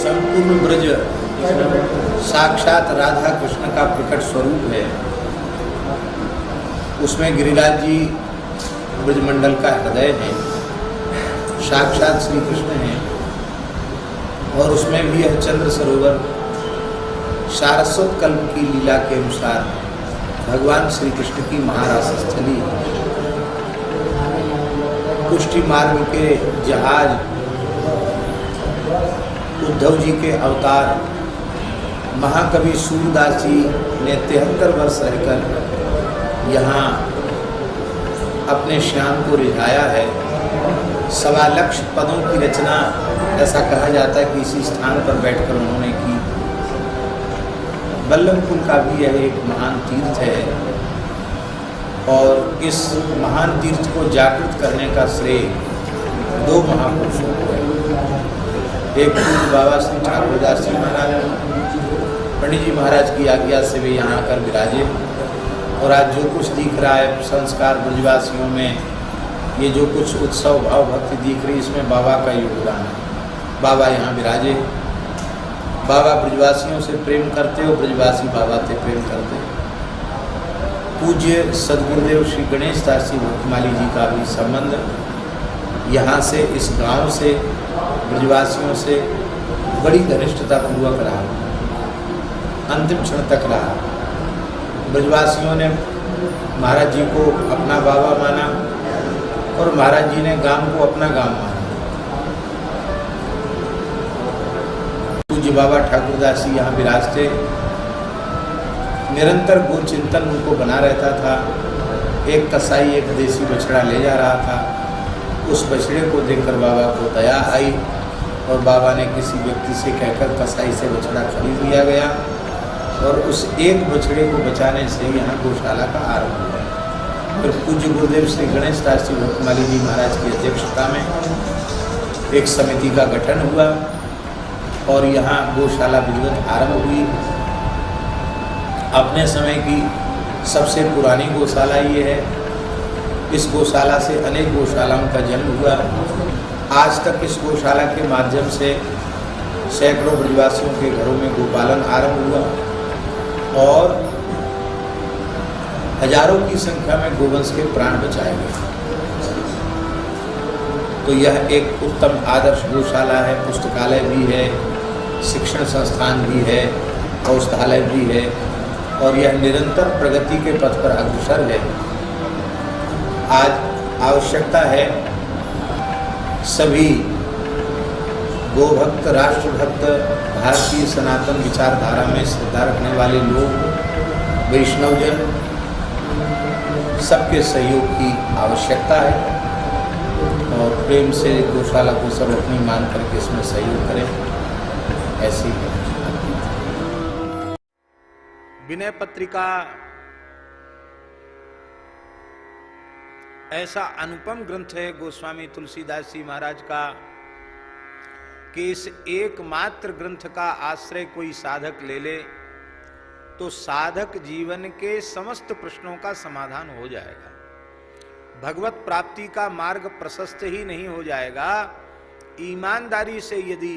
संपूर्ण ब्रज साक्षात राधा कृष्ण का प्रकट स्वरूप है। उसमें गिरिराज जी ब्रजमंडल का हृदय है, साक्षात श्री कृष्ण है। और उसमें भी यह चंद्र सरोवर सारस्वत कल्प की लीला के अनुसार भगवान श्री कृष्ण की महारास स्थली, पुष्टि मार्ग के जहाज, उद्धव जी के अवतार, महाकवि सूरदास जी ने 73 वर्ष रहकर यहाँ अपने श्याम को रिझाया है। 1.25 लाख पदों की रचना, ऐसा कहा जाता है कि इसी स्थान पर बैठकर उन्होंने की। बल्लभकुल का भी यह एक महान तीर्थ है और इस महान तीर्थ को जागृत करने का श्रेय 2 महापुरुषों को है। एक पूज्य बाबा श्री ठाकुरदास जी महाराज, पंडित जी महाराज की आज्ञा से वे यहाँ आकर विराजे। और आज जो कुछ दिख रहा है संस्कार ब्रजवासियों में, ये जो कुछ उत्सव भाव भक्ति दिख रही, इसमें बाबा का योगदान है। बाबा यहाँ विराजे, बाबा ब्रजवासियों से प्रेम करते हो, ब्रजवासी बाबा से प्रेम करते। पूज्य सदगुरुदेव श्री गणेश दास जी भक्तमाली जी का भी संबंध यहाँ से, इस गांव से, ब्रजवासियों से बड़ी घनिष्ठता पूर्वक रहा, अंतिम क्षण तक रहा। ब्रजवासियों ने महाराज जी को अपना बाबा माना और महाराज जी ने गांव को अपना गांव माना। पूज्य बाबा ठाकुरदास जी यहाँ विराजते, निरंतर गो चिंतन उनको बना रहता था। एक कसाई एक देसी बछड़ा ले जा रहा था, उस बछड़े को देखकर बाबा को दया आई और बाबा ने किसी व्यक्ति से कहकर कसाई से बछड़ा खरीद लिया गया और उस एक बछड़े को बचाने से यहाँ गौशाला का आरंभ हुआ। फिर पूज्य गुरुदेव श्री गणेश दास जी भक्तमाली जी महाराज की अध्यक्षता में एक समिति का गठन हुआ और यहाँ गौशाला विधिवत आरंभ हुई। अपने समय की सबसे पुरानी गौशाला ये है। इस गौशाला से अनेक गौशालाओं का जन्म हुआ। आज तक इस गौशाला के माध्यम से सैकड़ों ब्रजवासियों के घरों में गोपालन आरंभ हुआ और हजारों की संख्या में गोवंश के प्राण बचाए गए। तो यह एक उत्तम आदर्श गौशाला है। पुस्तकालय भी है, शिक्षण संस्थान भी है, औषधालय भी है और यह निरंतर प्रगति के पथ पर अग्रसर है। आज आवश्यकता है सभी गोभक्त, राष्ट्रभक्त, भारतीय सनातन विचारधारा में श्रद्धा रखने वाले लोग, वैष्णवजन, सबके सहयोग की आवश्यकता है और प्रेम से गौशाला को सब अपनी मान करके इसमें सहयोग करें। ऐसी है विनय पत्रिका। ऐसा अनुपम ग्रंथ है गोस्वामी तुलसीदास जी महाराज का कि इस एकमात्र ग्रंथ का आश्रय कोई साधक ले ले तो साधक जीवन के समस्त प्रश्नों का समाधान हो जाएगा। भगवत प्राप्ति का मार्ग प्रशस्त ही नहीं हो जाएगा, ईमानदारी से यदि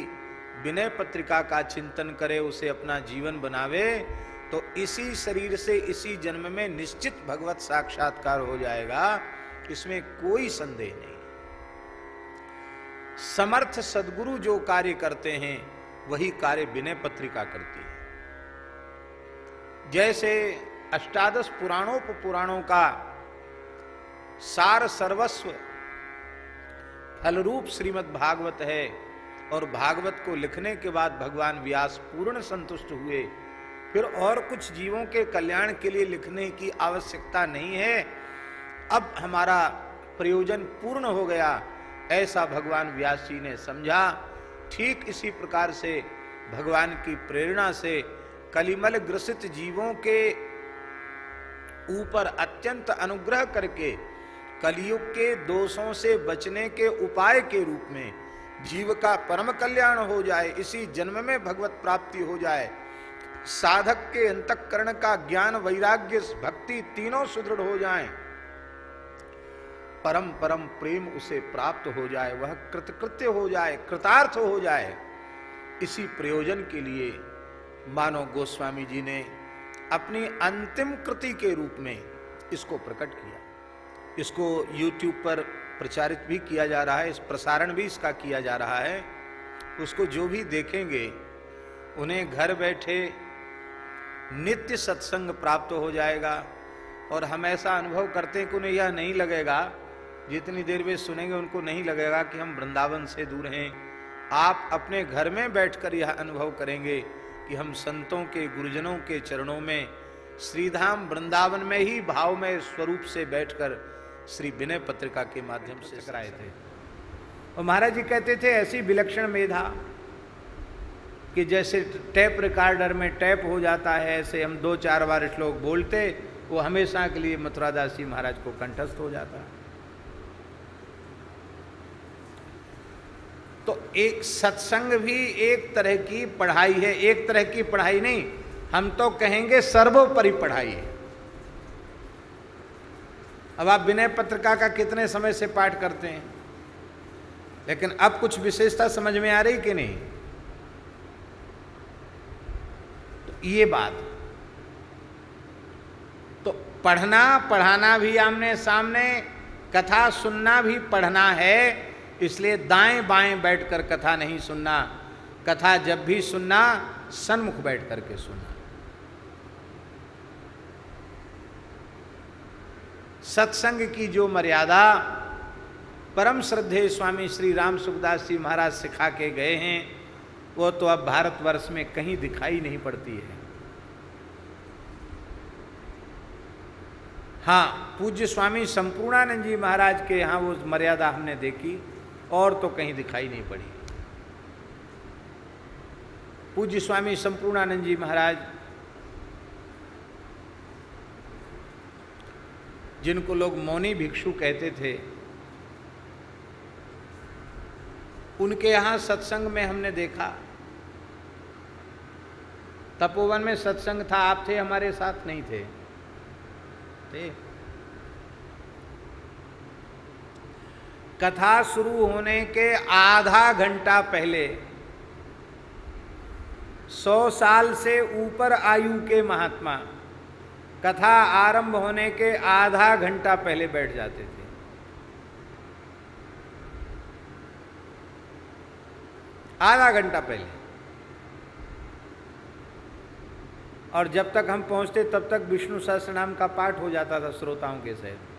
विनय पत्रिका का चिंतन करे, उसे अपना जीवन बनावे, तो इसी शरीर से इसी जन्म में निश्चित भगवत साक्षात्कार हो जाएगा। इसमें कोई संदेह नहीं। समर्थ सद्गुरु जो कार्य करते हैं वही कार्य विनय पत्रिका करती है। जैसे अष्टादश पुराणों का सार सर्वस्व फलरूप श्रीमद् भागवत है और भागवत को लिखने के बाद भगवान व्यास पूर्ण संतुष्ट हुए। फिर और कुछ जीवों के कल्याण के लिए लिखने की आवश्यकता नहीं है, अब हमारा प्रयोजन पूर्ण हो गया, ऐसा भगवान व्यास जी ने समझा। ठीक इसी प्रकार से भगवान की प्रेरणा से कलिमल ग्रसित जीवों के ऊपर अत्यंत अनुग्रह करके कलियुग के दोषों से बचने के उपाय के रूप में जीव का परम कल्याण हो जाए, इसी जन्म में भगवत प्राप्ति हो जाए, साधक के अंतःकरण का ज्ञान, वैराग्य, भक्ति तीनों सुदृढ़ हो जाएं, परम परम प्रेम उसे प्राप्त हो जाए, वह कृतकृत्य हो जाए, कृतार्थ हो जाए, इसी प्रयोजन के लिए मानव गोस्वामी जी ने अपनी अंतिम कृति के रूप में इसको प्रकट किया। इसको YouTube पर प्रचारित भी किया जा रहा है, इस प्रसारण भी इसका किया जा रहा है। उसको जो भी देखेंगे उन्हें घर बैठे नित्य सत्संग प्राप्त हो जाएगा। और हम ऐसा अनुभव करते हैं कि उन्हें यह नहीं लगेगा, जितनी देर वे सुनेंगे उनको नहीं लगेगा कि हम वृंदावन से दूर हैं। आप अपने घर में बैठकर यह अनुभव करेंगे कि हम संतों के, गुरुजनों के चरणों में श्रीधाम वृंदावन में ही भावमय स्वरूप से बैठकर श्री विनय पत्रिका के माध्यम से कराए थे। और महाराज जी कहते थे ऐसी विलक्षण मेधा कि जैसे टेप रिकॉर्डर में टैप हो जाता है, ऐसे हम 2-4 बार श्लोक बोलते, वो हमेशा के लिए मथुरादास जी महाराज को कंठस्थ हो जाता है। तो एक सत्संग भी एक तरह की पढ़ाई है, एक तरह की पढ़ाई नहीं, हम तो कहेंगे सर्वोपरि पढ़ाई है। अब आप विनय पत्रिका का कितने समय से पाठ करते हैं, लेकिन अब कुछ विशेषता समझ में आ रही कि नहीं? तो ये बात, तो पढ़ना पढ़ाना भी आमने सामने, कथा सुनना भी पढ़ना है। इसलिए दाएं बाएं बैठकर कथा नहीं सुनना, कथा जब भी सुनना सन्मुख बैठ करके सुनना। सत्संग की जो मर्यादा परम श्रद्धेय स्वामी श्री राम सुखदास जी महाराज सिखा के गए हैं, वो तो अब भारतवर्ष में कहीं दिखाई नहीं पड़ती है। हाँ, पूज्य स्वामी संपूर्णानंद जी महाराज के यहाँ वो मर्यादा हमने देखी, और तो कहीं दिखाई नहीं पड़ी। पूज्य स्वामी संपूर्णानंद जी महाराज, जिनको लोग मौनी भिक्षु कहते थे, उनके यहाँ सत्संग में हमने देखा, तपोवन में सत्संग था, आप थे हमारे साथ? नहीं थे? कथा शुरू होने के आधा घंटा पहले 100 साल से ऊपर आयु के महात्मा कथा आरंभ होने के आधा घंटा पहले बैठ जाते थे। आधा घंटा पहले। और जब तक हम पहुंचते तब तक विष्णु सहस्त्रनाम का पाठ हो जाता था श्रोताओं के सहित।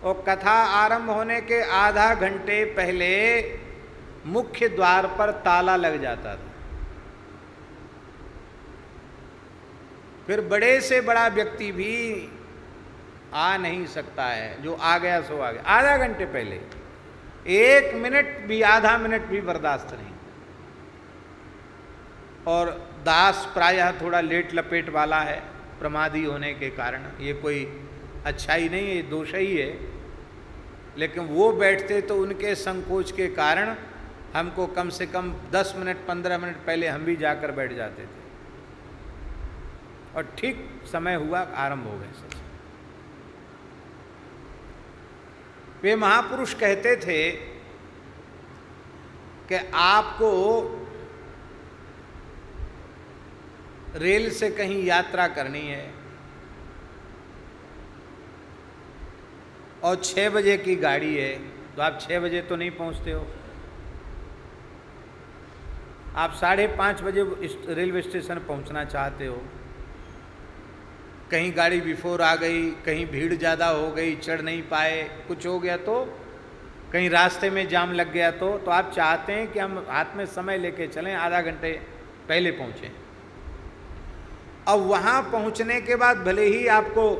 और कथा आरंभ होने के आधा घंटे पहले मुख्य द्वार पर ताला लग जाता था। फिर बड़े से बड़ा व्यक्ति भी आ नहीं सकता है, जो आ गया सो आ गया। आधा घंटे पहले 1 मिनट भी, आधा मिनट भी बर्दाश्त नहीं। और दास प्रायः थोड़ा लेट लपेट वाला है, प्रमादी होने के कारण। ये कोई अच्छाई नहीं है, ये दोष ही है। लेकिन वो बैठते तो उनके संकोच के कारण हमको कम से कम 10 मिनट 15 मिनट पहले हम भी जाकर बैठ जाते थे। और ठीक समय हुआ, आरंभ हो गए सच। वे महापुरुष कहते थे कि आपको रेल से कहीं यात्रा करनी है और 6 बजे की गाड़ी है, तो आप 6 बजे तो नहीं पहुंचते हो। आप 5:30 बजे रेलवे स्टेशन पहुंचना चाहते हो। कहीं गाड़ी बिफोर आ गई, कहीं भीड़ ज़्यादा हो गई, चढ़ नहीं पाए, कुछ हो गया तो, कहीं रास्ते में जाम लग गया तो आप चाहते हैं कि हम हाथ में समय लेके चलें, आधा घंटे पहले पहुँचें। अब वहाँ पहुँचने के बाद भले ही आपको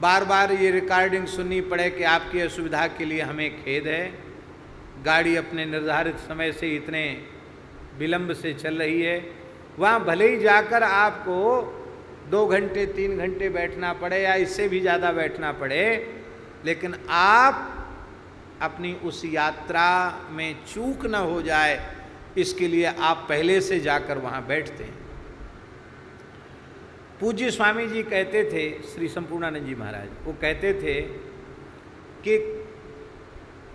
बार बार ये रिकॉर्डिंग सुननी पड़े कि आपकी असुविधा के लिए हमें खेद है, गाड़ी अपने निर्धारित समय से इतने विलंब से चल रही है, वहाँ भले ही जाकर आपको 2 घंटे 3 घंटे बैठना पड़े या इससे भी ज़्यादा बैठना पड़े, लेकिन आप अपनी उस यात्रा में चूक न हो जाए, इसके लिए आप पहले से जाकर वहाँ बैठते हैं। पूज्य स्वामी जी कहते थे, श्री संपूर्णानंद जी महाराज, वो कहते थे कि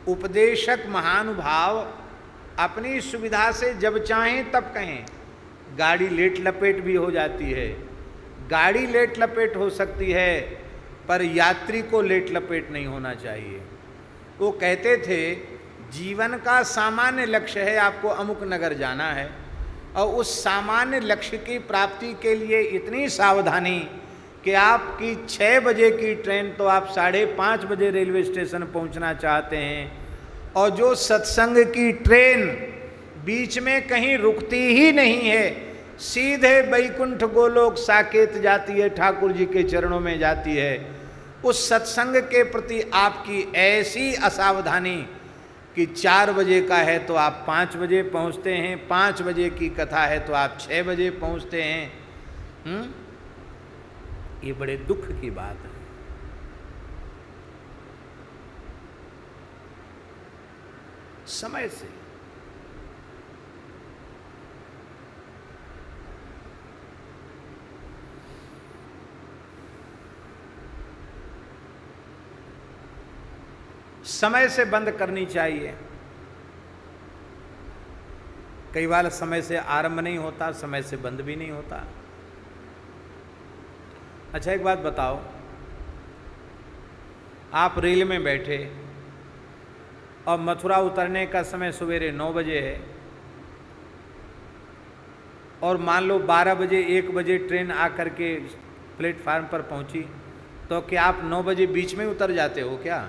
उपदेशक महानुभाव अपनी सुविधा से जब चाहें तब कहें। गाड़ी लेट लपेट भी हो जाती है, गाड़ी लेट लपेट हो सकती है, पर यात्री को लेट लपेट नहीं होना चाहिए। वो कहते थे जीवन का सामान्य लक्ष्य है, आपको अमुक नगर जाना है, और उस सामान्य लक्ष्य की प्राप्ति के लिए इतनी सावधानी कि आपकी 6 बजे की ट्रेन तो आप 5:30 बजे रेलवे स्टेशन पहुंचना चाहते हैं, और जो सत्संग की ट्रेन बीच में कहीं रुकती ही नहीं है, सीधे बैकुंठ गोलोक साकेत जाती है, ठाकुर जी के चरणों में जाती है। उस सत्संग के प्रति आपकी ऐसी असावधानी कि 4 बजे का है तो आप 5 बजे पहुंचते हैं, 5 बजे की कथा है तो आप 6 बजे पहुंचते हैं। ये बड़े दुख की बात है। समय से समय से बंद करनी चाहिए। कई बार समय से आरंभ नहीं होता, समय से बंद भी नहीं होता। अच्छा एक बात बताओ, आप रेल में बैठे और मथुरा उतरने का समय सवेरे 9 बजे है, और मान लो 12 बजे 1 बजे ट्रेन आकर के प्लेटफार्म पर पहुंची, तो क्या आप 9 बजे बीच में उतर जाते हो क्या?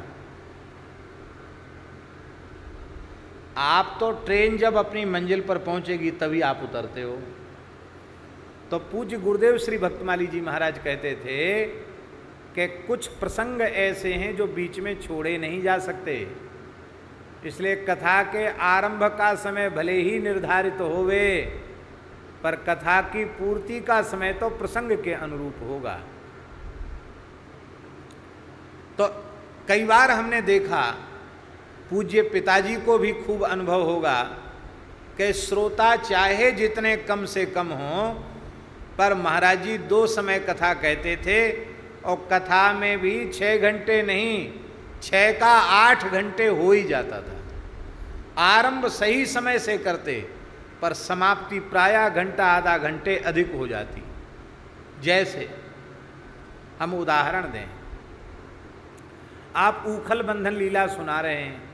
आप तो ट्रेन जब अपनी मंजिल पर पहुंचेगी तभी आप उतरते हो। तो पूज्य गुरुदेव श्री भक्तमाली जी महाराज कहते थे कि कुछ प्रसंग ऐसे हैं जो बीच में छोड़े नहीं जा सकते, इसलिए कथा के आरंभ का समय भले ही निर्धारित होवे, पर कथा की पूर्ति का समय तो प्रसंग के अनुरूप होगा। तो कई बार हमने देखा, पूज्य पिताजी को भी खूब अनुभव होगा कि श्रोता चाहे जितने कम से कम हों, पर महाराज जी 2 समय कथा कहते थे, और कथा में भी 6 घंटे नहीं, 6 का 8 घंटे हो ही जाता था। आरंभ सही समय से करते, पर समाप्ति प्रायः घंटा आधा घंटे अधिक हो जाती। जैसे हम उदाहरण दें, आप ऊखल बंधन लीला सुना रहे हैं,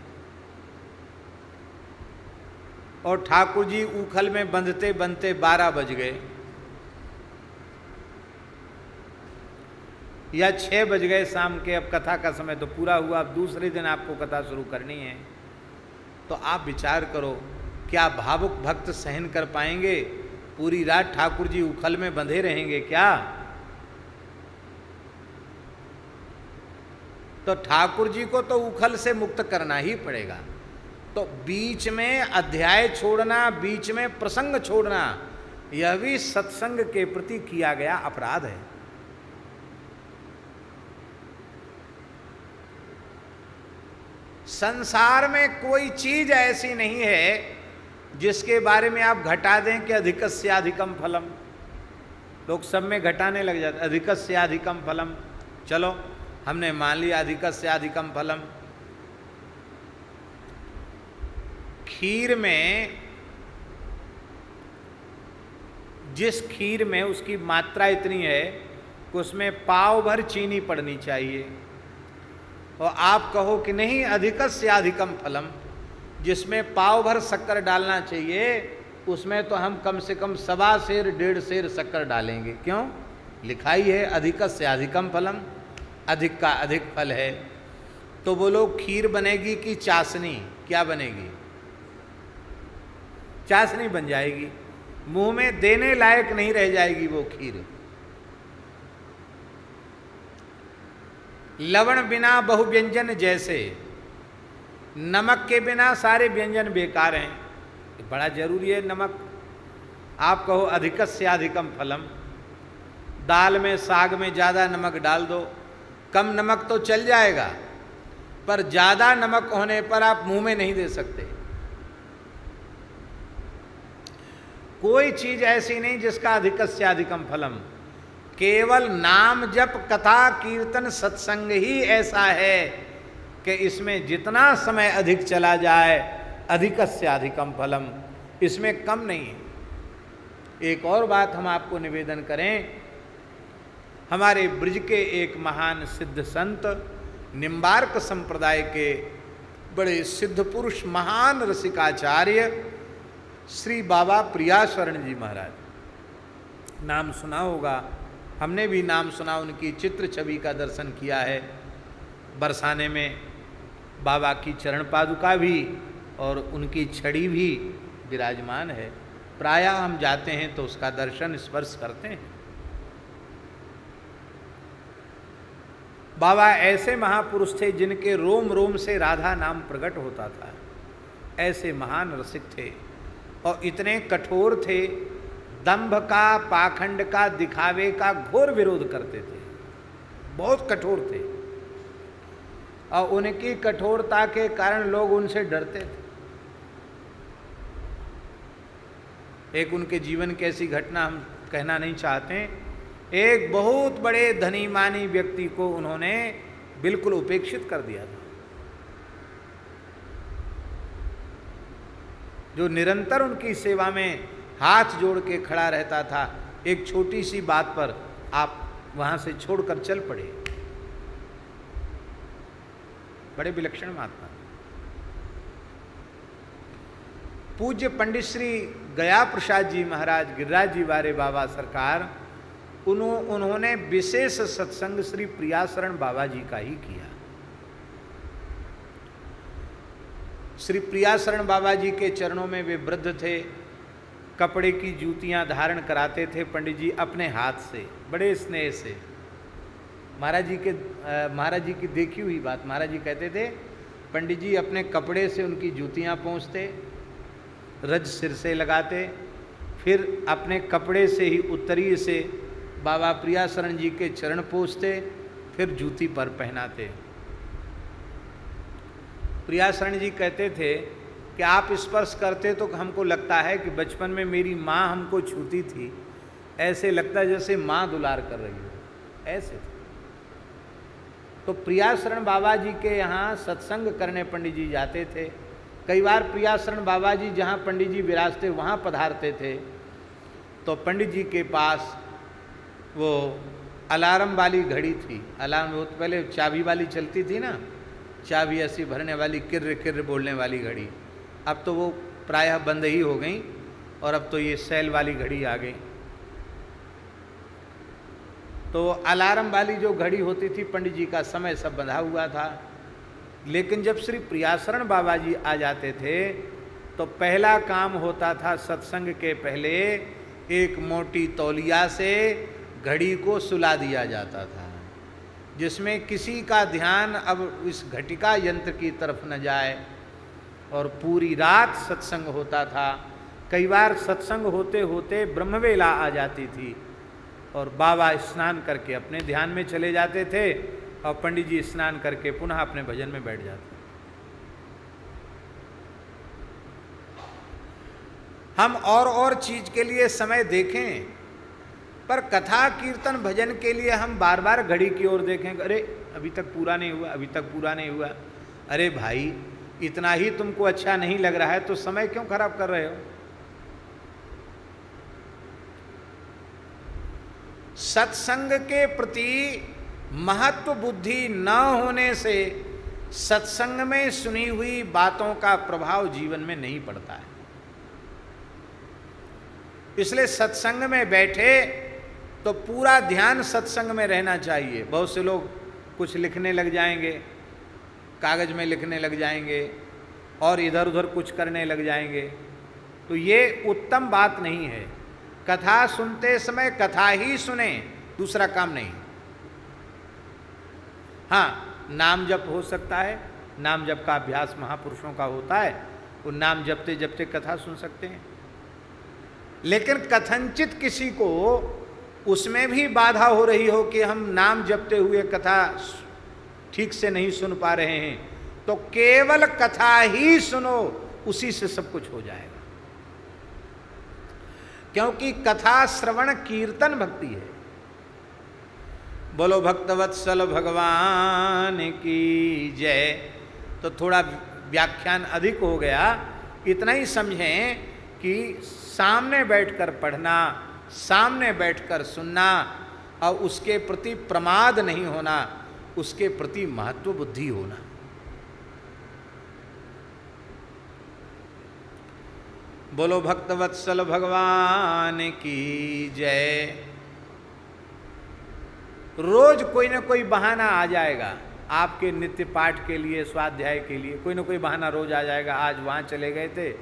और ठाकुर जी ऊखल में बंधते बंधते 12 बज गए या 6 बज गए शाम के। अब कथा का समय तो पूरा हुआ, अब दूसरे दिन आपको कथा शुरू करनी है। तो आप विचार करो, क्या भावुक भक्त सहन कर पाएंगे? पूरी रात ठाकुर जी ऊखल में बंधे रहेंगे क्या? तो ठाकुर जी को तो ऊखल से मुक्त करना ही पड़ेगा। तो बीच में अध्याय छोड़ना, बीच में प्रसंग छोड़ना, यह भी सत्संग के प्रति किया गया अपराध है। संसार में कोई चीज ऐसी नहीं है जिसके बारे में आप घटा दें कि अधिकस्याधिकम फलम। लोग सब में घटाने लग जाते, अधिकस्याधिकम फलम। चलो हमने मान लिया अधिकस्याधिकम फलम। खीर में, जिस खीर में उसकी मात्रा इतनी है कि उसमें पाव भर चीनी पड़नी चाहिए, और आप कहो कि नहीं अधिकस्याधिकम फलम, जिसमें पाव भर शक्कर डालना चाहिए, उसमें तो हम कम से कम 1.25 सेर 1.5 सेर शक्कर डालेंगे। क्यों? लिखाई है अधिकस्याधिकम फलम, अधिक का अधिक फल है। तो बोलो खीर बनेगी कि चाशनी? क्या बनेगी? चाशनी बन जाएगी, मुंह में देने लायक नहीं रह जाएगी वो खीर। लवण बिना बहु व्यंजन जैसे, नमक के बिना सारे व्यंजन बेकार हैं। बड़ा जरूरी है नमक। आप कहो अधिकस्याधिकम फलम, दाल में साग में ज़्यादा नमक डाल दो, कम नमक तो चल जाएगा, पर ज़्यादा नमक होने पर आप मुंह में नहीं दे सकते। कोई चीज ऐसी नहीं जिसका अधिकस्याधिकम फलम। केवल नाम जप कथा कीर्तन सत्संग ही ऐसा है कि इसमें जितना समय अधिक चला जाए अधिकस्य अधिकम फलम, इसमें कम नहीं है। एक और बात हम आपको निवेदन करें, हमारे ब्रज के एक महान सिद्ध संत, निम्बार्क संप्रदाय के बड़े सिद्ध पुरुष, महान रसिकाचार्य श्री बाबा प्रियाशरण जी महाराज, नाम सुना होगा, हमने भी नाम सुना, उनकी चित्र छवि का दर्शन किया है। बरसाने में बाबा की चरण पादुका भी और उनकी छड़ी भी विराजमान है। प्रायः हम जाते हैं तो उसका दर्शन स्पर्श करते हैं। बाबा ऐसे महापुरुष थे जिनके रोम रोम से राधा नाम प्रकट होता था, ऐसे महान रसिक थे और इतने कठोर थे, दंभ का, पाखंड का, दिखावे का घोर विरोध करते थे, बहुत कठोर थे और उनकी कठोरता के कारण लोग उनसे डरते थे। एक उनके जीवन की ऐसी घटना हम कहना नहीं चाहते, एक बहुत बड़े धनी मानी व्यक्ति को उन्होंने बिल्कुल उपेक्षित कर दिया था, जो निरंतर उनकी सेवा में हाथ जोड़ के खड़ा रहता था। एक छोटी सी बात पर आप वहां से छोड़कर चल पड़े। बड़े विलक्षण महात्मा। पूज्य पंडित श्री गया प्रसाद जी महाराज गिरिराज जी वारे बाबा सरकार, उन्होंने विशेष सत्संग श्री प्रियाशरण बाबा जी का ही किया। श्री प्रियाशरण बाबा जी के चरणों में वे वृद्ध थे, कपड़े की जूतियां धारण कराते थे पंडित जी अपने हाथ से, बड़े स्नेह से। महाराज जी की देखी हुई बात, महाराज जी कहते थे पंडित जी अपने कपड़े से उनकी जूतियां पोंछते, रज सिर से लगाते, फिर अपने कपड़े से ही उत्तरीय से बाबा प्रियाशरण जी के चरण पोंछते, फिर जूती पर पहनाते। प्रियाशरण जी कहते थे कि आप स्पर्श करते तो हमको लगता है कि बचपन में मेरी माँ हमको छूती थी, ऐसे लगता है जैसे माँ दुलार कर रही हो, ऐसे थे। तो प्रियाशरण बाबा जी के यहाँ सत्संग करने पंडित जी जाते थे। कई बार प्रियाशरण बाबा जी जहाँ पंडित जी विराजते वहाँ पधारते थे, तो पंडित जी के पास वो अलार्म वाली घड़ी थी। अलार्म बहुत पहले चाबी वाली चलती थी ना, चाबी ऐसी भरने वाली, किर्र किर्र बोलने वाली घड़ी। अब तो वो प्रायः बंद ही हो गई और अब तो ये सेल वाली घड़ी आ गई। तो अलार्म वाली जो घड़ी होती थी, पंडित जी का समय सब बंधा हुआ था। लेकिन जब श्री प्रियाशरण बाबा जी आ जाते थे तो पहला काम होता था, सत्संग के पहले एक मोटी तौलिया से घड़ी को सुला दिया जाता था, जिसमें किसी का ध्यान अब इस घटिका यंत्र की तरफ न जाए, और पूरी रात सत्संग होता था। कई बार सत्संग होते होते ब्रह्मवेला आ जाती थी और बाबा स्नान करके अपने ध्यान में चले जाते थे और पंडित जी स्नान करके पुनः अपने भजन में बैठ जाते। हम और चीज के लिए समय देखें, पर कथा कीर्तन भजन के लिए हम बार बार घड़ी की ओर देखें, अरे अभी तक पूरा नहीं हुआ, अभी तक पूरा नहीं हुआ। अरे भाई, इतना ही तुमको अच्छा नहीं लग रहा है तो समय क्यों खराब कर रहे हो? सत्संग के प्रति महत्व बुद्धि न होने से सत्संग में सुनी हुई बातों का प्रभाव जीवन में नहीं पड़ता है। इसलिए सत्संग में बैठे तो पूरा ध्यान सत्संग में रहना चाहिए। बहुत से लोग कुछ लिखने लग जाएंगे, कागज में लिखने लग जाएंगे और इधर उधर कुछ करने लग जाएंगे, तो ये उत्तम बात नहीं है। कथा सुनते समय कथा ही सुने, दूसरा काम नहीं। हाँ, नाम जप हो सकता है, नाम जप का अभ्यास महापुरुषों का होता है, वो नाम जपते जपते कथा सुन सकते हैं। लेकिन कथनचित किसी को उसमें भी बाधा हो रही हो कि हम नाम जपते हुए कथा ठीक से नहीं सुन पा रहे हैं, तो केवल कथा ही सुनो, उसी से सब कुछ हो जाएगा। क्योंकि कथा श्रवण कीर्तन भक्ति है। बोलो भक्तवत्सल भगवान की जय। तो थोड़ा व्याख्यान अधिक हो गया, इतना ही समझें कि सामने बैठकर पढ़ना, सामने बैठकर सुनना और उसके प्रति प्रमाद नहीं होना, उसके प्रति महत्व बुद्धि होना। बोलो भक्तवत्सल भगवान की जय। रोज कोई ना कोई बहाना आ जाएगा आपके नित्य पाठ के लिए, स्वाध्याय के लिए कोई ना कोई बहाना रोज आ जाएगा। आज वहाँ चले गए थे,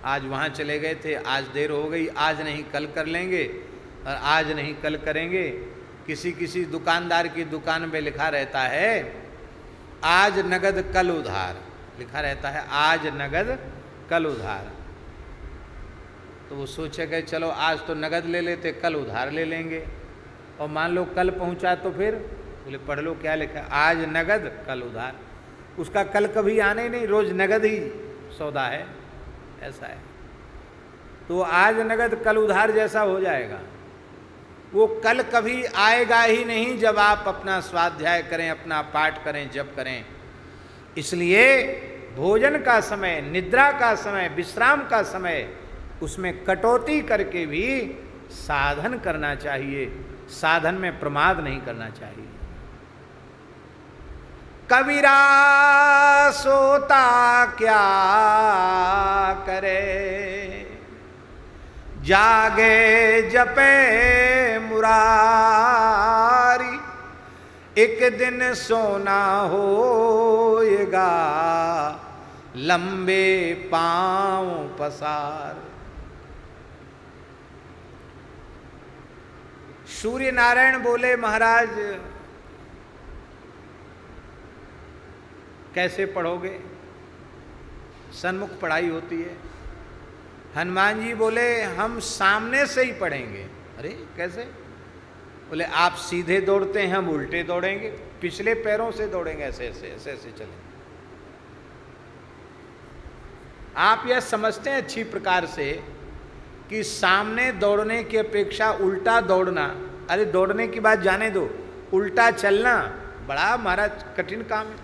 आज वहाँ चले गए थे, आज देर हो गई, आज नहीं कल कर लेंगे, और आज नहीं कल करेंगे। किसी किसी दुकानदार की दुकान पे लिखा रहता है आज नगद कल उधार, लिखा रहता है आज नगद कल उधार। तो वो सोचेगा चलो आज तो नगद ले लेते, कल उधार ले लेंगे, और मान लो कल पहुंचा तो फिर बोले पढ़ लो क्या लिखा है, आज नगद कल उधार। उसका कल कभी आने ही नहीं, रोज नगद ही सौदा है, ऐसा है। तो आज नगद कल उधार जैसा हो जाएगा। वो कल कभी आएगा ही नहीं जब आप अपना स्वाध्याय करें, अपना पाठ करें, जप करें। इसलिए भोजन का समय, निद्रा का समय, विश्राम का समय, उसमें कटौती करके भी साधन करना चाहिए। साधन में प्रमाद नहीं करना चाहिए। कबीरा सोता क्या करे, जागे जपे मुरारी, एक दिन सोना होएगा लंबे पांव पसार। सूर्य नारायण बोले महाराज कैसे पढ़ोगे, सन्मुख पढ़ाई होती है। हनुमान जी बोले हम सामने से ही पढ़ेंगे। अरे कैसे? बोले आप सीधे दौड़ते हैं, हम उल्टे दौड़ेंगे, पिछले पैरों से दौड़ेंगे, ऐसे ऐसे ऐसे ऐसे चलेंगे। आप यह समझते हैं अच्छी प्रकार से कि सामने दौड़ने की अपेक्षा उल्टा दौड़ना, अरे दौड़ने की बात जाने दो, उल्टा चलना बड़ा महाराज कठिन काम है।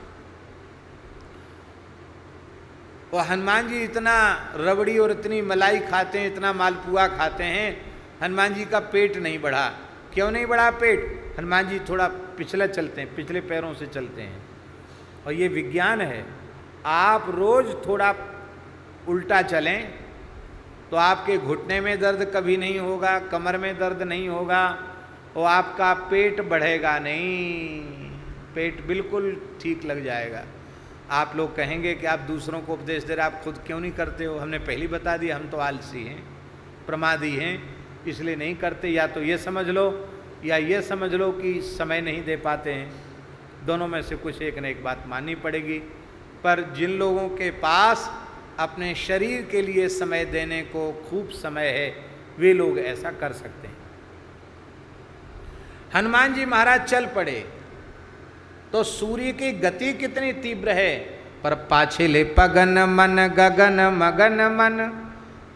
और हनुमान जी इतना रबड़ी और इतनी मलाई खाते हैं, इतना मालपुआ खाते हैं, हनुमान जी का पेट नहीं बढ़ा। क्यों नहीं बढ़ा पेट? हनुमान जी थोड़ा पिछला चलते हैं, पिछले पैरों से चलते हैं। और ये विज्ञान है, आप रोज थोड़ा उल्टा चलें तो आपके घुटने में दर्द कभी नहीं होगा, कमर में दर्द नहीं होगा, और आपका पेट बढ़ेगा नहीं, पेट बिल्कुल ठीक लग जाएगा। आप लोग कहेंगे कि आप दूसरों को उपदेश दे रहे, आप खुद क्यों नहीं करते हो? हमने पहले बता दिया, हम तो आलसी हैं, प्रमादी हैं, इसलिए नहीं करते। या तो ये समझ लो या ये समझ लो कि समय नहीं दे पाते हैं, दोनों में से कुछ एक न एक बात माननी पड़ेगी। पर जिन लोगों के पास अपने शरीर के लिए समय देने को खूब समय है, वे लोग ऐसा कर सकते हैं। हनुमान जी महाराज चल पड़े तो सूर्य की गति कितनी तीव्र है, पर पाछे ले पगन मन गगन मगन मन,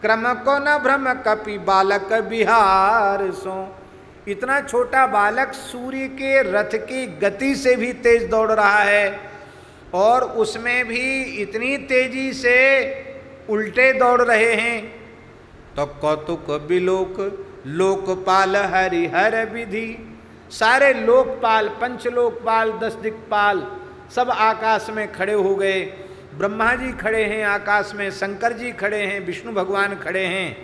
क्रम को न भ्रम कपि बालक बिहार सो। इतना छोटा बालक सूर्य के रथ की गति से भी तेज दौड़ रहा है, और उसमें भी इतनी तेजी से उल्टे दौड़ रहे हैं। तो कौतुक बिलोक लोकपाल हरिहर विधि, सारे लोकपाल, पंचलोकपाल, 10 दिक्पाल सब आकाश में खड़े हो गए। ब्रह्मा जी खड़े हैं आकाश में, शंकर जी खड़े हैं, विष्णु भगवान खड़े हैं,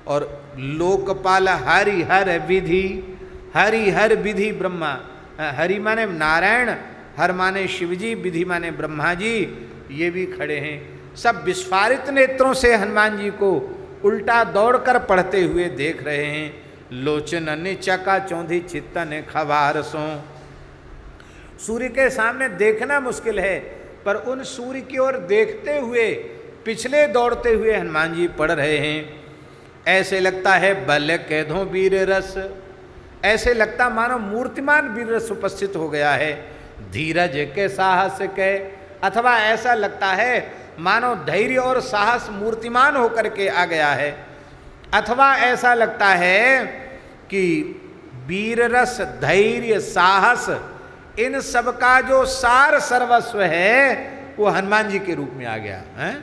और लोकपाल हरिहर विधि, हरिहर विधि ब्रह्मा, हरि माने नारायण, हर माने शिवजी, विधि माने ब्रह्मा जी, ये भी खड़े हैं। सब विस्फारित नेत्रों से हनुमान जी को उल्टा दौड़कर पढ़ते हुए देख रहे हैं। लोचन चका चौंधी चित्तन खबार सो। सूर्य के सामने देखना मुश्किल है, पर उन सूर्य की ओर देखते हुए पिछले दौड़ते हुए हनुमान जी पढ़ रहे हैं। ऐसे लगता है बल कैधों वीर रस, ऐसे लगता मानो मूर्तिमान वीर रस उपस्थित हो गया है। धीरज के साहस के, अथवा ऐसा लगता है मानो धैर्य और साहस मूर्तिमान होकर के आ गया है, अथवा ऐसा लगता है कि वीर रस, धैर्य, साहस, इन सब का जो सार सर्वस्व है वो हनुमान जी के रूप में आ गया है।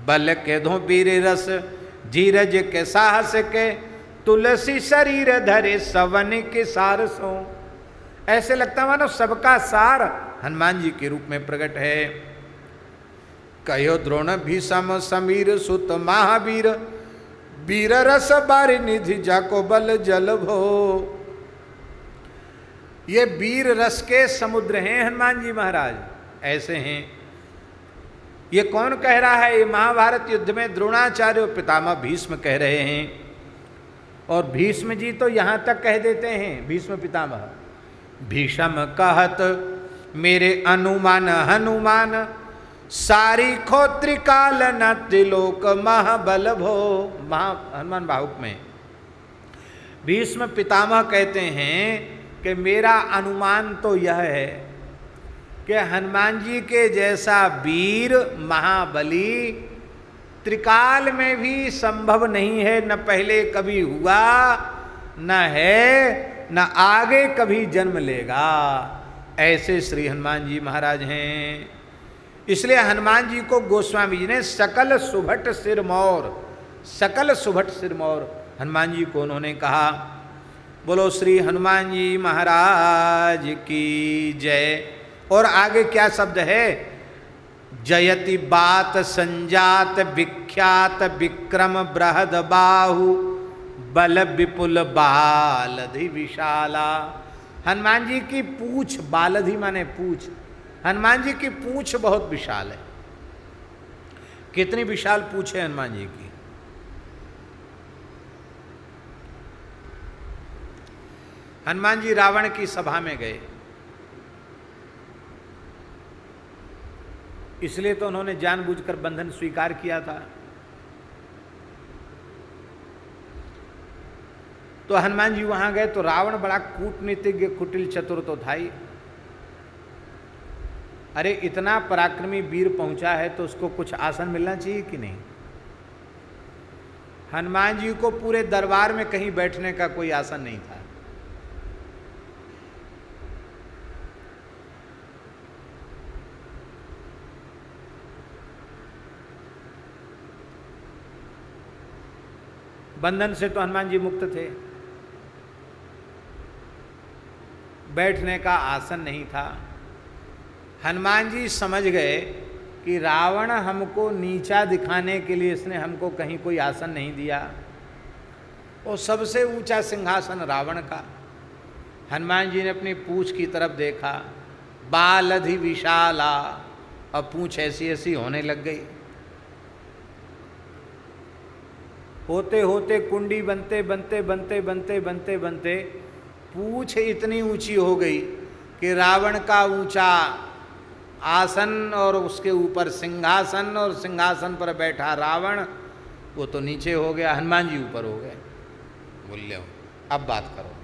बल के धो वीर रस धीरज के साहस के, तुलसी शरीर धरे सवन के सार सो। ऐसे लगता मानो सबका सार हनुमान जी के रूप में प्रकट है। कहो द्रोण भीषम समीर सुत महावीर, वीर रस बारि निधि जाको बल जल भो। ये वीर रस के समुद्र हैं हनुमान जी महाराज, ऐसे हैं। ये कौन कह रहा है? ये महाभारत युद्ध में द्रोणाचार्य और पितामह भीष्म कह रहे हैं। और भीष्म जी तो यहां तक कह देते हैं, भीष्म पितामह, भीषम कहत मेरे अनुमान हनुमान, सारी खोत्रिकाल न त्रिलोक महाबल भो। हनुमान बाहुक में भीष्म पितामह कहते हैं कि मेरा अनुमान तो यह है कि हनुमान जी के जैसा वीर महाबली त्रिकाल में भी संभव नहीं है, न पहले कभी हुआ, न है, न आगे कभी जन्म लेगा। ऐसे श्री हनुमान जी महाराज हैं। इसलिए हनुमान जी को गोस्वामी जी ने सकल सुभट सिरमौर, सकल सुभट सिरमौर हनुमान जी को उन्होंने कहा। बोलो श्री हनुमान जी महाराज की जय। और आगे क्या शब्द है? जयति बात संजात विख्यात विक्रम बृहद बाहु, बल विपुल बालधि विशाला। हनुमान जी की पूछ, बालधि माने पूछ, हनुमान जी की पूछ बहुत विशाल है। कितनी विशाल पूछ है हनुमान जी की। हनुमान जी रावण की सभा में गए, इसलिए तो उन्होंने जानबूझकर बंधन स्वीकार किया था। तो हनुमान जी वहां गए तो रावण बड़ा कूटनीतिज्ञ कुटिल चतुर तो था ही। अरे इतना पराक्रमी वीर पहुंचा है तो उसको कुछ आसन मिलना चाहिए कि नहीं? हनुमान जी को पूरे दरबार में कहीं बैठने का कोई आसन नहीं था। बंधन से तो हनुमान जी मुक्त थे, बैठने का आसन नहीं था। हनुमान जी समझ गए कि रावण हमको नीचा दिखाने के लिए इसने हमको कहीं कोई आसन नहीं दिया। और सबसे ऊंचा सिंहासन रावण का। हनुमान जी ने अपनी पूंछ की तरफ देखा, बालधि विशाला, और पूंछ ऐसी ऐसी होने लग गई। होते होते कुंडी बनते बनते बनते बनते बनते बनते पूंछ इतनी ऊंची हो गई कि रावण का ऊंचा आसन और उसके ऊपर सिंहासन और सिंहासन पर बैठा रावण, वो तो नीचे हो गया, हनुमान जी ऊपर हो गए। बोल लो अब बात करो,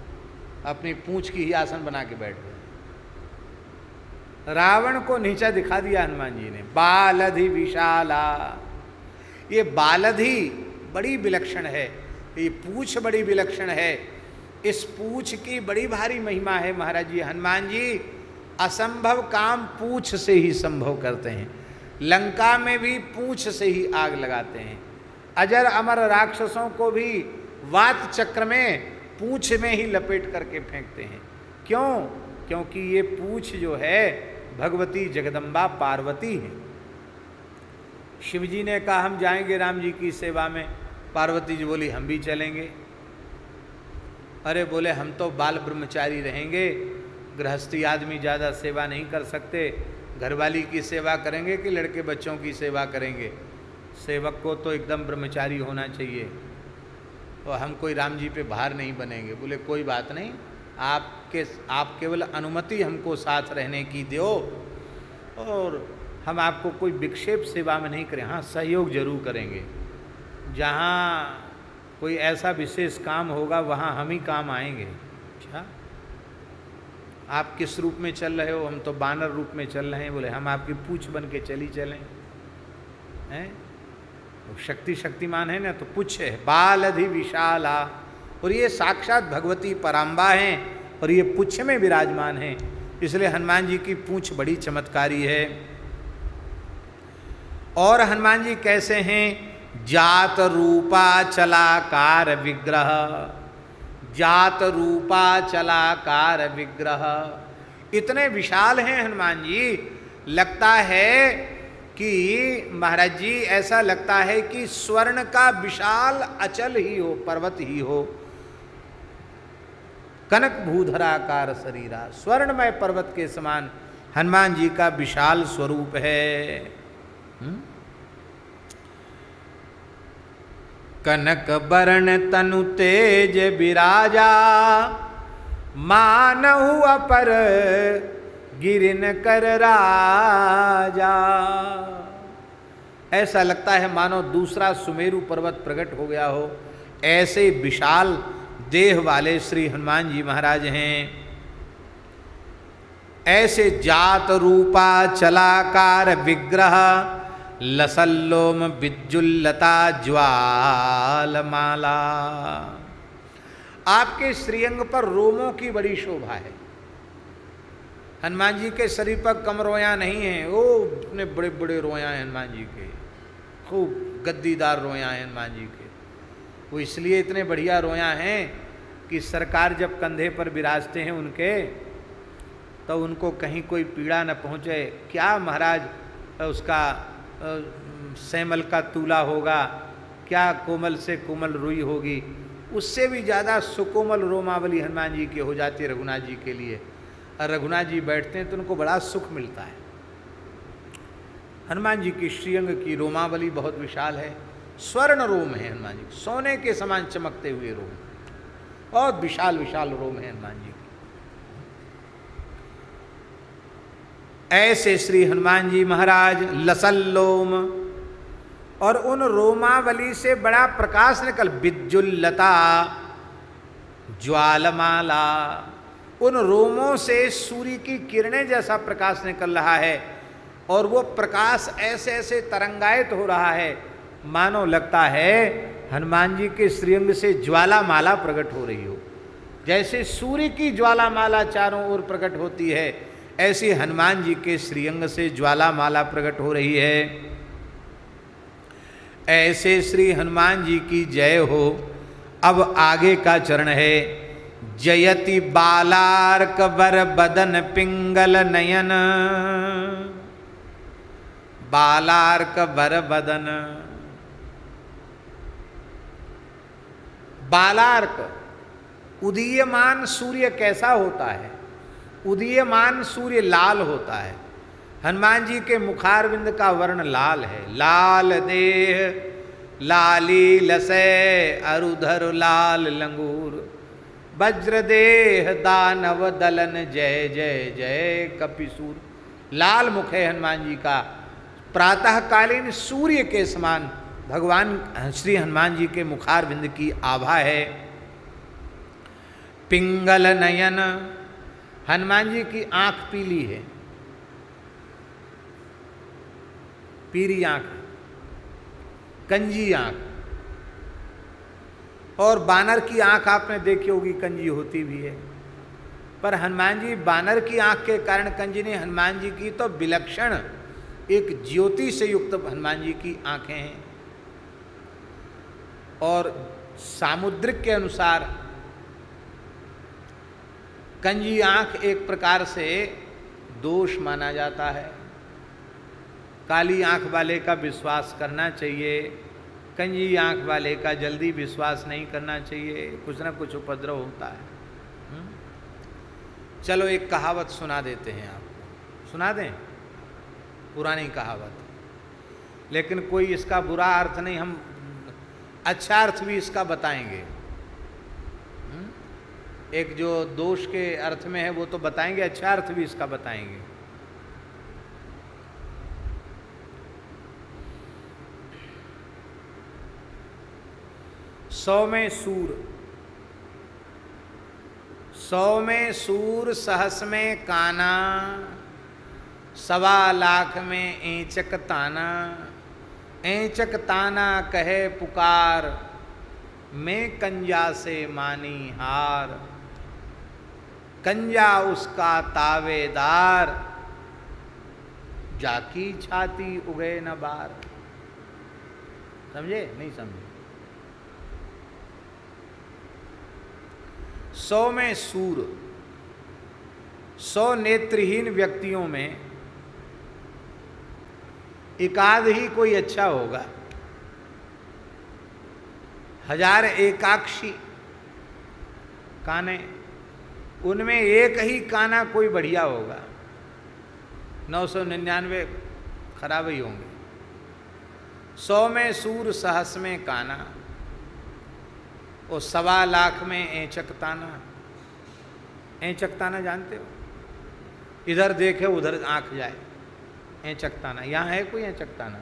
अपनी पूंछ की ही आसन बना के बैठ गए। रावण को नीचा दिखा दिया हनुमान जी ने। बालधि विशाला, ये बालधि बड़ी विलक्षण है, ये पूंछ बड़ी विलक्षण है। इस पूंछ की बड़ी भारी महिमा है महाराज जी। हनुमान जी असंभव काम पूंछ से ही संभव करते हैं। लंका में भी पूंछ से ही आग लगाते हैं। अजर अमर राक्षसों को भी वात चक्र में पूंछ में ही लपेट करके फेंकते हैं। क्यों? क्योंकि ये पूंछ जो है भगवती जगदम्बा पार्वती है। शिवजी ने कहा हम जाएंगे राम जी की सेवा में। पार्वती जी बोली हम भी चलेंगे। अरे बोले हम तो बाल ब्रह्मचारी रहेंगे, गृहस्थी आदमी ज़्यादा सेवा नहीं कर सकते, घरवाली की सेवा करेंगे कि लड़के बच्चों की सेवा करेंगे? सेवक को तो एकदम ब्रह्मचारी होना चाहिए, और हम कोई राम जी पे भार नहीं बनेंगे। बोले कोई बात नहीं, आप केवल अनुमति हमको साथ रहने की दो, और हम आपको कोई विक्षेप सेवा में नहीं करें। हाँ सहयोग जरूर करेंगे, जहाँ कोई ऐसा विशेष काम होगा वहाँ हम ही काम आएंगे। अच्छा आप किस रूप में चल रहे हो? हम तो बानर रूप में चल रहे हैं। बोले हम आपकी पूंछ बन के चली चलें। हैं शक्ति शक्तिमान है ना, तो पुच्छ है। बालधि विशाला, और ये साक्षात भगवती पराम्बा हैं और ये पुच्छ में विराजमान हैं। इसलिए हनुमान जी की पूंछ बड़ी चमत्कारी है। और हनुमान जी कैसे हैं? जात रूपा चलाकार विग्रह, जात रूपा चलाकार विग्रह, इतने विशाल हैं हनुमान जी, लगता है कि महाराज जी ऐसा लगता है कि स्वर्ण का विशाल अचल ही हो, पर्वत ही हो। कनक भूधराकार शरीरा, स्वर्णमय पर्वत के समान हनुमान जी का विशाल स्वरूप है। कनक बरन तनु तेज विराजा, मानहु अपर गिरिन कर राजा। ऐसा लगता है मानो दूसरा सुमेरु पर्वत प्रकट हो गया हो, ऐसे विशाल देह वाले श्री हनुमान जी महाराज हैं। ऐसे जात रूपा चलाकार विग्रह, लसल्लोम विज्जुल्लता ज्वालमाला। आपके श्रीअंग पर रोमों की बड़ी शोभा है। हनुमान जी के शरीर पर कम रोयां नहीं हैं, वो इतने बड़े बड़े रोयां हैं हनुमान जी के, खूब गद्दीदार रोयां हैं हनुमान जी के। वो इसलिए इतने बढ़िया रोयां हैं कि सरकार जब कंधे पर विराजते हैं उनके, तो उनको कहीं कोई पीड़ा न पहुँचे। क्या महाराज उसका सैमल का तूला होगा, क्या कोमल से कोमल रुई होगी, उससे भी ज़्यादा सुकोमल रोमावली हनुमान जी की हो जाती है रघुनाथ जी के लिए। और रघुनाथ जी बैठते हैं तो उनको बड़ा सुख मिलता है। हनुमान जी की श्रीअंग की रोमावली बहुत विशाल है, स्वर्ण रोम है हनुमान जी, सोने के समान चमकते हुए रोम, बहुत विशाल विशाल रोम है हनुमान जी की। ऐसे श्री हनुमान जी महाराज लसल्लोम, और उन रोमावली से बड़ा प्रकाश निकल, विज्जुल्लता ज्वालमाला, उन रोमों से सूर्य की किरणें जैसा प्रकाश निकल रहा है, और वो प्रकाश ऐसे ऐसे तरंगायित हो रहा है, मानो लगता है हनुमान जी के श्रीअंग से ज्वालामाला प्रकट हो रही हो। जैसे सूर्य की ज्वालामाला चारों ओर प्रकट होती है, ऐसी हनुमान जी के श्रीअंग से ज्वालामाला प्रकट हो रही है। ऐसे श्री हनुमान जी की जय हो। अब आगे का चरण है, जयति बालार्क वर बदन पिंगल नयन, बालार्क वर बदन। बालार्क, उदीयमान सूर्य कैसा होता है? उदीयमान सूर्य लाल होता है। हनुमान जी के मुखारविंद का वर्ण लाल है, लाल देह लाली लसै अरुधर लाल लंगूर, वज्रदेह दानव दलन जय जय जय कपिसूर। लाल मुख है हनुमान जी का, प्रातःकालीन सूर्य के समान भगवान श्री हनुमान जी के मुखारविंद की आभा है। पिंगल नयन, हनुमान जी की आंख पीली है, पीली आंख, कंजी आंख। और बानर की आंख आपने देखी होगी, कंजी होती भी है, पर हनुमान जी बानर की आंख के कारण कंजी नहीं, हनुमान जी की तो विलक्षण एक ज्योति से युक्त हनुमान जी की आंखें हैं। और सामुद्रिक के अनुसार कंजी आंख एक प्रकार से दोष माना जाता है। काली आंख वाले का विश्वास करना चाहिए, कंजी आंख वाले का जल्दी विश्वास नहीं करना चाहिए, कुछ ना कुछ उपद्रव होता है। चलो एक कहावत सुना देते हैं आपको, सुना दें? पुरानी कहावत, लेकिन कोई इसका बुरा अर्थ नहीं, हम अच्छा अर्थ भी इसका बताएंगे। एक जो दोष के अर्थ में है वो तो बताएंगे, अच्छा अर्थ भी इसका बताएंगे। सौ में सूर सहस में काना, सवा लाख में ऐंचक ताना, ऐंचक ताना कहे पुकार, मैं कंजा से मानी हार, कंजा उसका तावेदार, जाकी छाती उगे न बार। समझे? नहीं समझे? 100 में सूर, 100 नेत्रहीन व्यक्तियों में एकाध ही कोई अच्छा होगा। 1000 एकाक्षी काने, उनमें एक ही काना कोई बढ़िया होगा, 999 खराब ही होंगे। 100 में सूर, 100 में काना, और 1.25 लाख में ऐंचक ताना। ऐंचक ताना जानते हो? इधर देखे उधर आंख जाए, ऐंचक ताना। यहाँ है कोई ऐंचक ताना?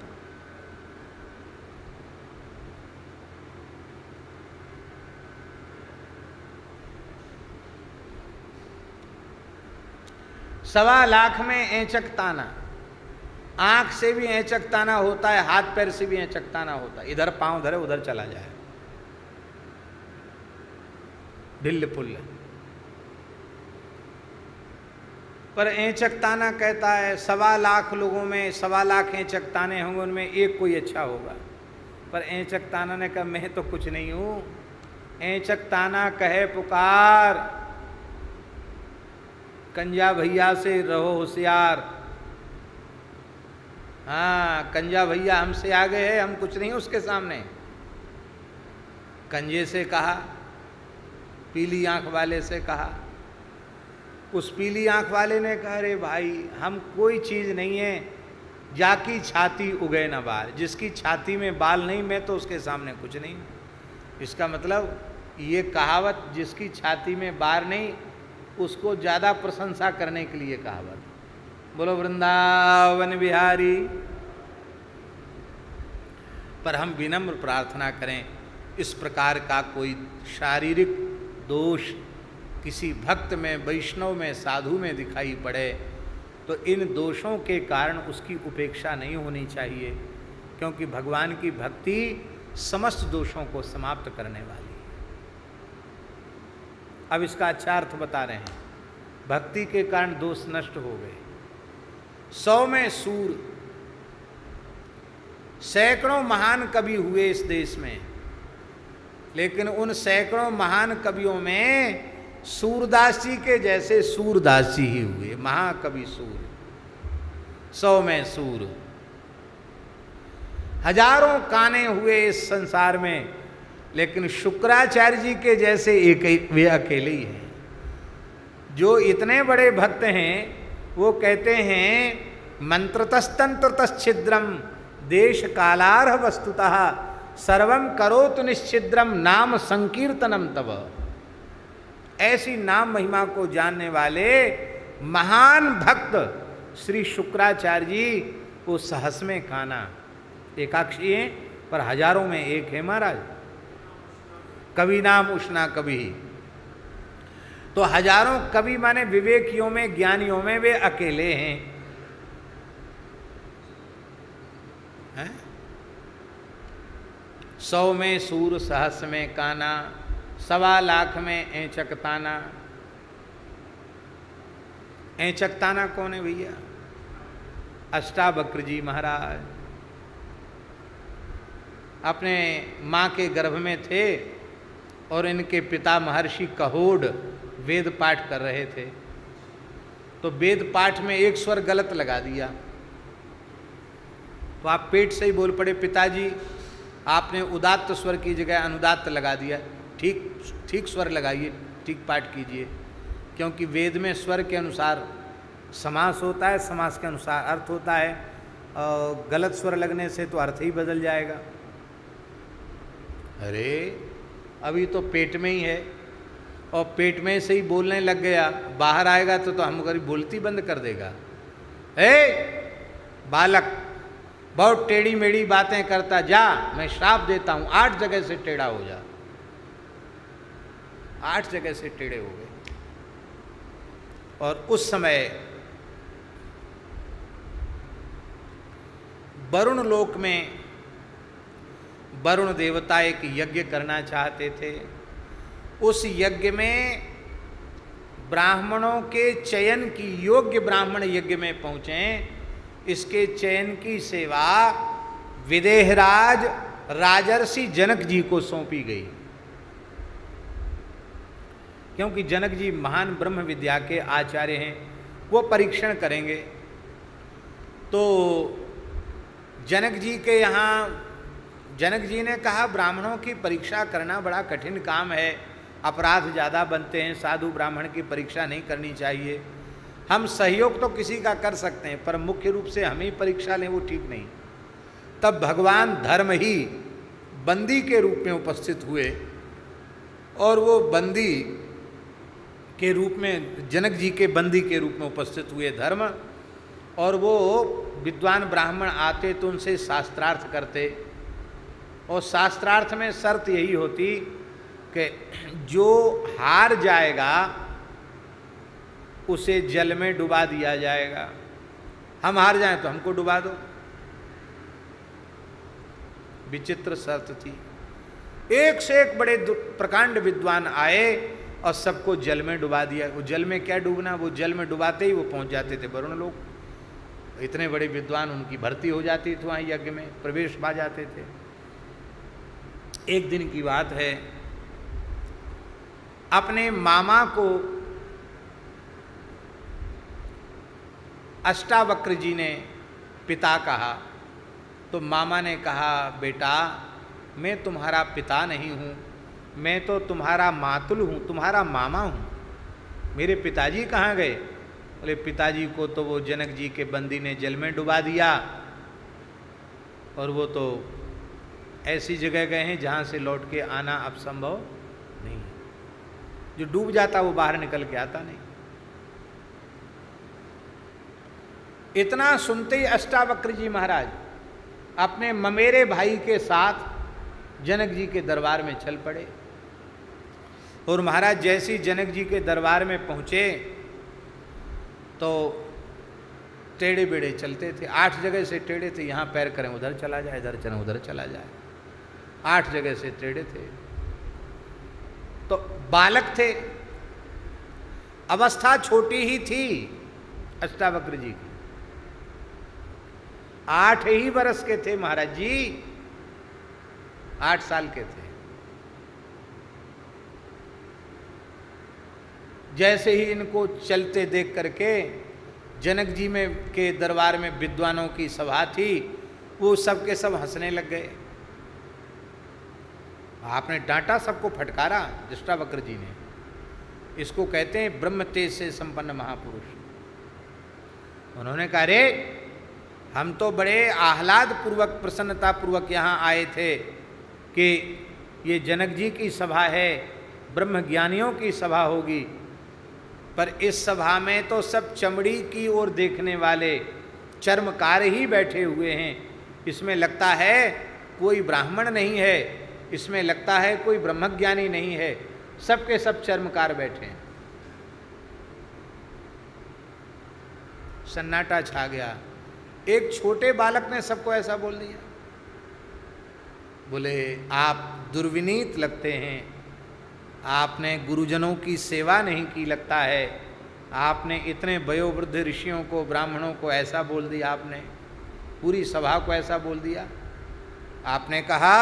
सवा लाख में ऐंचक ताना। आंख से भी ऐंचक ताना होता है, हाथ पैर से भी ऐंचक ताना होता है। इधर पांव धरे उधर चला जाए, ढिल्ल पुल्ल। पर ऐंचक ताना कहता है 1.25 लाख लोगों में 1.25 लाख ऐंचक ताने होंगे, उनमें एक कोई अच्छा होगा। पर ऐंचक ताना ने कहा मैं तो कुछ नहीं हूं। ऐंचक ताना कहे पुकार, कंजा भैया से रहो होशियार। हाँ, कंजा भैया हमसे आगे है, हम कुछ नहीं उसके सामने। कंजे से कहा, पीली आंख वाले से कहा। उस पीली आंख वाले ने कहा अरे भाई हम कोई चीज नहीं है, जाकी छाती उगे न बाल। जिसकी छाती में बाल नहीं, मैं तो उसके सामने कुछ नहीं। इसका मतलब ये कहावत जिसकी छाती में बाल नहीं उसको ज्यादा प्रशंसा करने के लिए कहावत। बोलो वृंदावन बिहारी। पर हम विनम्र प्रार्थना करें, इस प्रकार का कोई शारीरिक दोष किसी भक्त में, वैष्णव में, साधु में दिखाई पड़े तो इन दोषों के कारण उसकी उपेक्षा नहीं होनी चाहिए, क्योंकि भगवान की भक्ति समस्त दोषों को समाप्त करने वाली है। अब इसका अच्छा अर्थ बता रहे हैं। भक्ति के कारण दोष नष्ट हो गए। 100 में सूर, सैकड़ों महान कवि हुए इस देश में, लेकिन उन सैकड़ों महान कवियों में सूरदास जी के जैसे सूरदास जी ही हुए, महाकवि सूर। 100 में सूर। हजारों काने हुए इस संसार में, लेकिन शुक्राचार्य जी के जैसे एक वे अकेले ही हैं। जो इतने बड़े भक्त हैं वो कहते हैं मंत्रतस्तंत्रतश्छिद्रम देश कालारह वस्तुतः सर्वम करोतु निश्चिद्रम नाम संकीर्तनम तव। ऐसी नाम महिमा को जानने वाले महान भक्त श्री शुक्राचार्य जी वो 100 में काना, एकाक्षी हैं पर हजारों में एक है महाराज। कवि नाम उष्णा कवि। तो हजारों कवि माने विवेकियों में, ज्ञानियों में वे अकेले हैं, हैं? 100 में सूर, 100 में काना, 1.25 लाख में ऐंचक ताना। ऐंचक ताना कौन है भैया? अष्टावक्र जी महाराज अपने माँ के गर्भ में थे और इनके पिता महर्षि कहोड वेद पाठ कर रहे थे, तो वेद पाठ में एक स्वर गलत लगा दिया, तो आप पेट से ही बोल पड़े पिताजी आपने उदात्त स्वर की जगह अनुदात्त लगा दिया, ठीक स्वर लगाइए, ठीक पाठ कीजिए, क्योंकि वेद में स्वर के अनुसार समास होता है, समास के अनुसार अर्थ होता है, और गलत स्वर लगने से तो अर्थ ही बदल जाएगा। अरे अभी तो पेट में ही है और पेट में से ही बोलने लग गया, बाहर आएगा तो हम गरीब बोलती बंद कर देगा। बालक बहुत टेढ़ी मेढ़ी बातें करता जा, मैं श्राप देता हूं 8 जगह से टेढ़ा हो जा। 8 जगह से टेढ़े हो गए। और उस समय वरुण लोक में वरुण देवता एक यज्ञ करना चाहते थे। उस यज्ञ में ब्राह्मणों के चयन की, योग्य ब्राह्मण यज्ञ में पहुंचे इसके चयन की सेवा विदेहराज राजर्षि जनक जी को सौंपी गई, क्योंकि जनक जी महान ब्रह्म विद्या के आचार्य हैं, वो परीक्षण करेंगे। तो जनक जी के यहाँ जनक जी ने कहा ब्राह्मणों की परीक्षा करना बड़ा कठिन काम है, अपराध ज़्यादा बनते हैं, साधु ब्राह्मण की परीक्षा नहीं करनी चाहिए। हम सहयोग तो किसी का कर सकते हैं, पर मुख्य रूप से हम ही परीक्षा लें वो ठीक नहीं। तब भगवान धर्म ही बंदी के रूप में उपस्थित हुए और वो बंदी के रूप में, जनक जी के बंदी के रूप में उपस्थित हुए धर्म, और वो विद्वान ब्राह्मण आते तो उनसे शास्त्रार्थ करते, और शास्त्रार्थ में शर्त यही होती कि जो हार जाएगा उसे जल में डुबा दिया जाएगा। हम हार जाएं तो हमको डुबा दो। विचित्र शर्त थी। एक से एक बड़े प्रकांड विद्वान आए और सबको जल में डुबा दिया। वो जल में क्या डूबना, वो जल में डुबाते ही वो पहुंच जाते थे वरुण लोग। इतने बड़े विद्वान, उनकी भर्ती हो जाती थी वहाँ यज्ञ में, प्रवेश पा जाते थे। एक दिन की बात है, अपने मामा को अष्टावक्र जी ने पिता कहा, तो मामा ने कहा बेटा मैं तुम्हारा पिता नहीं हूँ, मैं तो तुम्हारा मातुल हूँ, तुम्हारा मामा हूँ। मेरे पिताजी कहाँ गए? बोले पिताजी को तो वो जनक जी के बंदी ने जल में डुबा दिया, और वो तो ऐसी जगह गए हैं जहाँ से लौट के आना अब संभव नहीं है। जो डूब जाता वो बाहर निकल के आता नहीं। इतना सुनते ही अष्टावक्र जी महाराज अपने ममेरे भाई के साथ जनक जी के दरबार में चल पड़े। और महाराज जैसे ही जनक जी के दरबार में पहुँचे तो टेढ़े बेड़े चलते थे। 8 जगह से टेढ़े थे, यहाँ पैर करें उधर चला जाए, इधर चलें उधर चला जाए। 8 जगह से टेढ़े थे। तो बालक थे, अवस्था छोटी ही थी अष्टावक्र जी की। 8 ही बरस के थे महाराज जी, 8 साल के थे। जैसे ही इनको चलते देख करके जनक जी में के दरबार में विद्वानों की सभा थी, वो सब के सब हंसने लग गए। आपने डांटा, सबको फटकारा अष्टावक्र जी ने। इसको कहते हैं ब्रह्म तेज से संपन्न महापुरुष। उन्होंने कहा रे हम तो बड़े आह्लाद पूर्वक प्रसन्नता पूर्वक यहाँ आए थे कि ये जनक जी की सभा है, ब्रह्म ज्ञानियों की सभा होगी, पर इस सभा में तो सब चमड़ी की ओर देखने वाले चर्मकार ही बैठे हुए हैं। इसमें लगता है कोई ब्राह्मण नहीं है, इसमें लगता है कोई ब्रह्मज्ञानी नहीं है, सबके सब चर्मकार बैठे हैं। सन्नाटा छा गया। एक छोटे बालक ने सबको ऐसा बोल दिया। बोले आप दुर्विनीत लगते हैं, आपने गुरुजनों की सेवा नहीं की लगता है, आपने इतने वयोवृद्ध ऋषियों को, ब्राह्मणों को ऐसा बोल दिया, आपने पूरी सभा को ऐसा बोल दिया। आपने कहा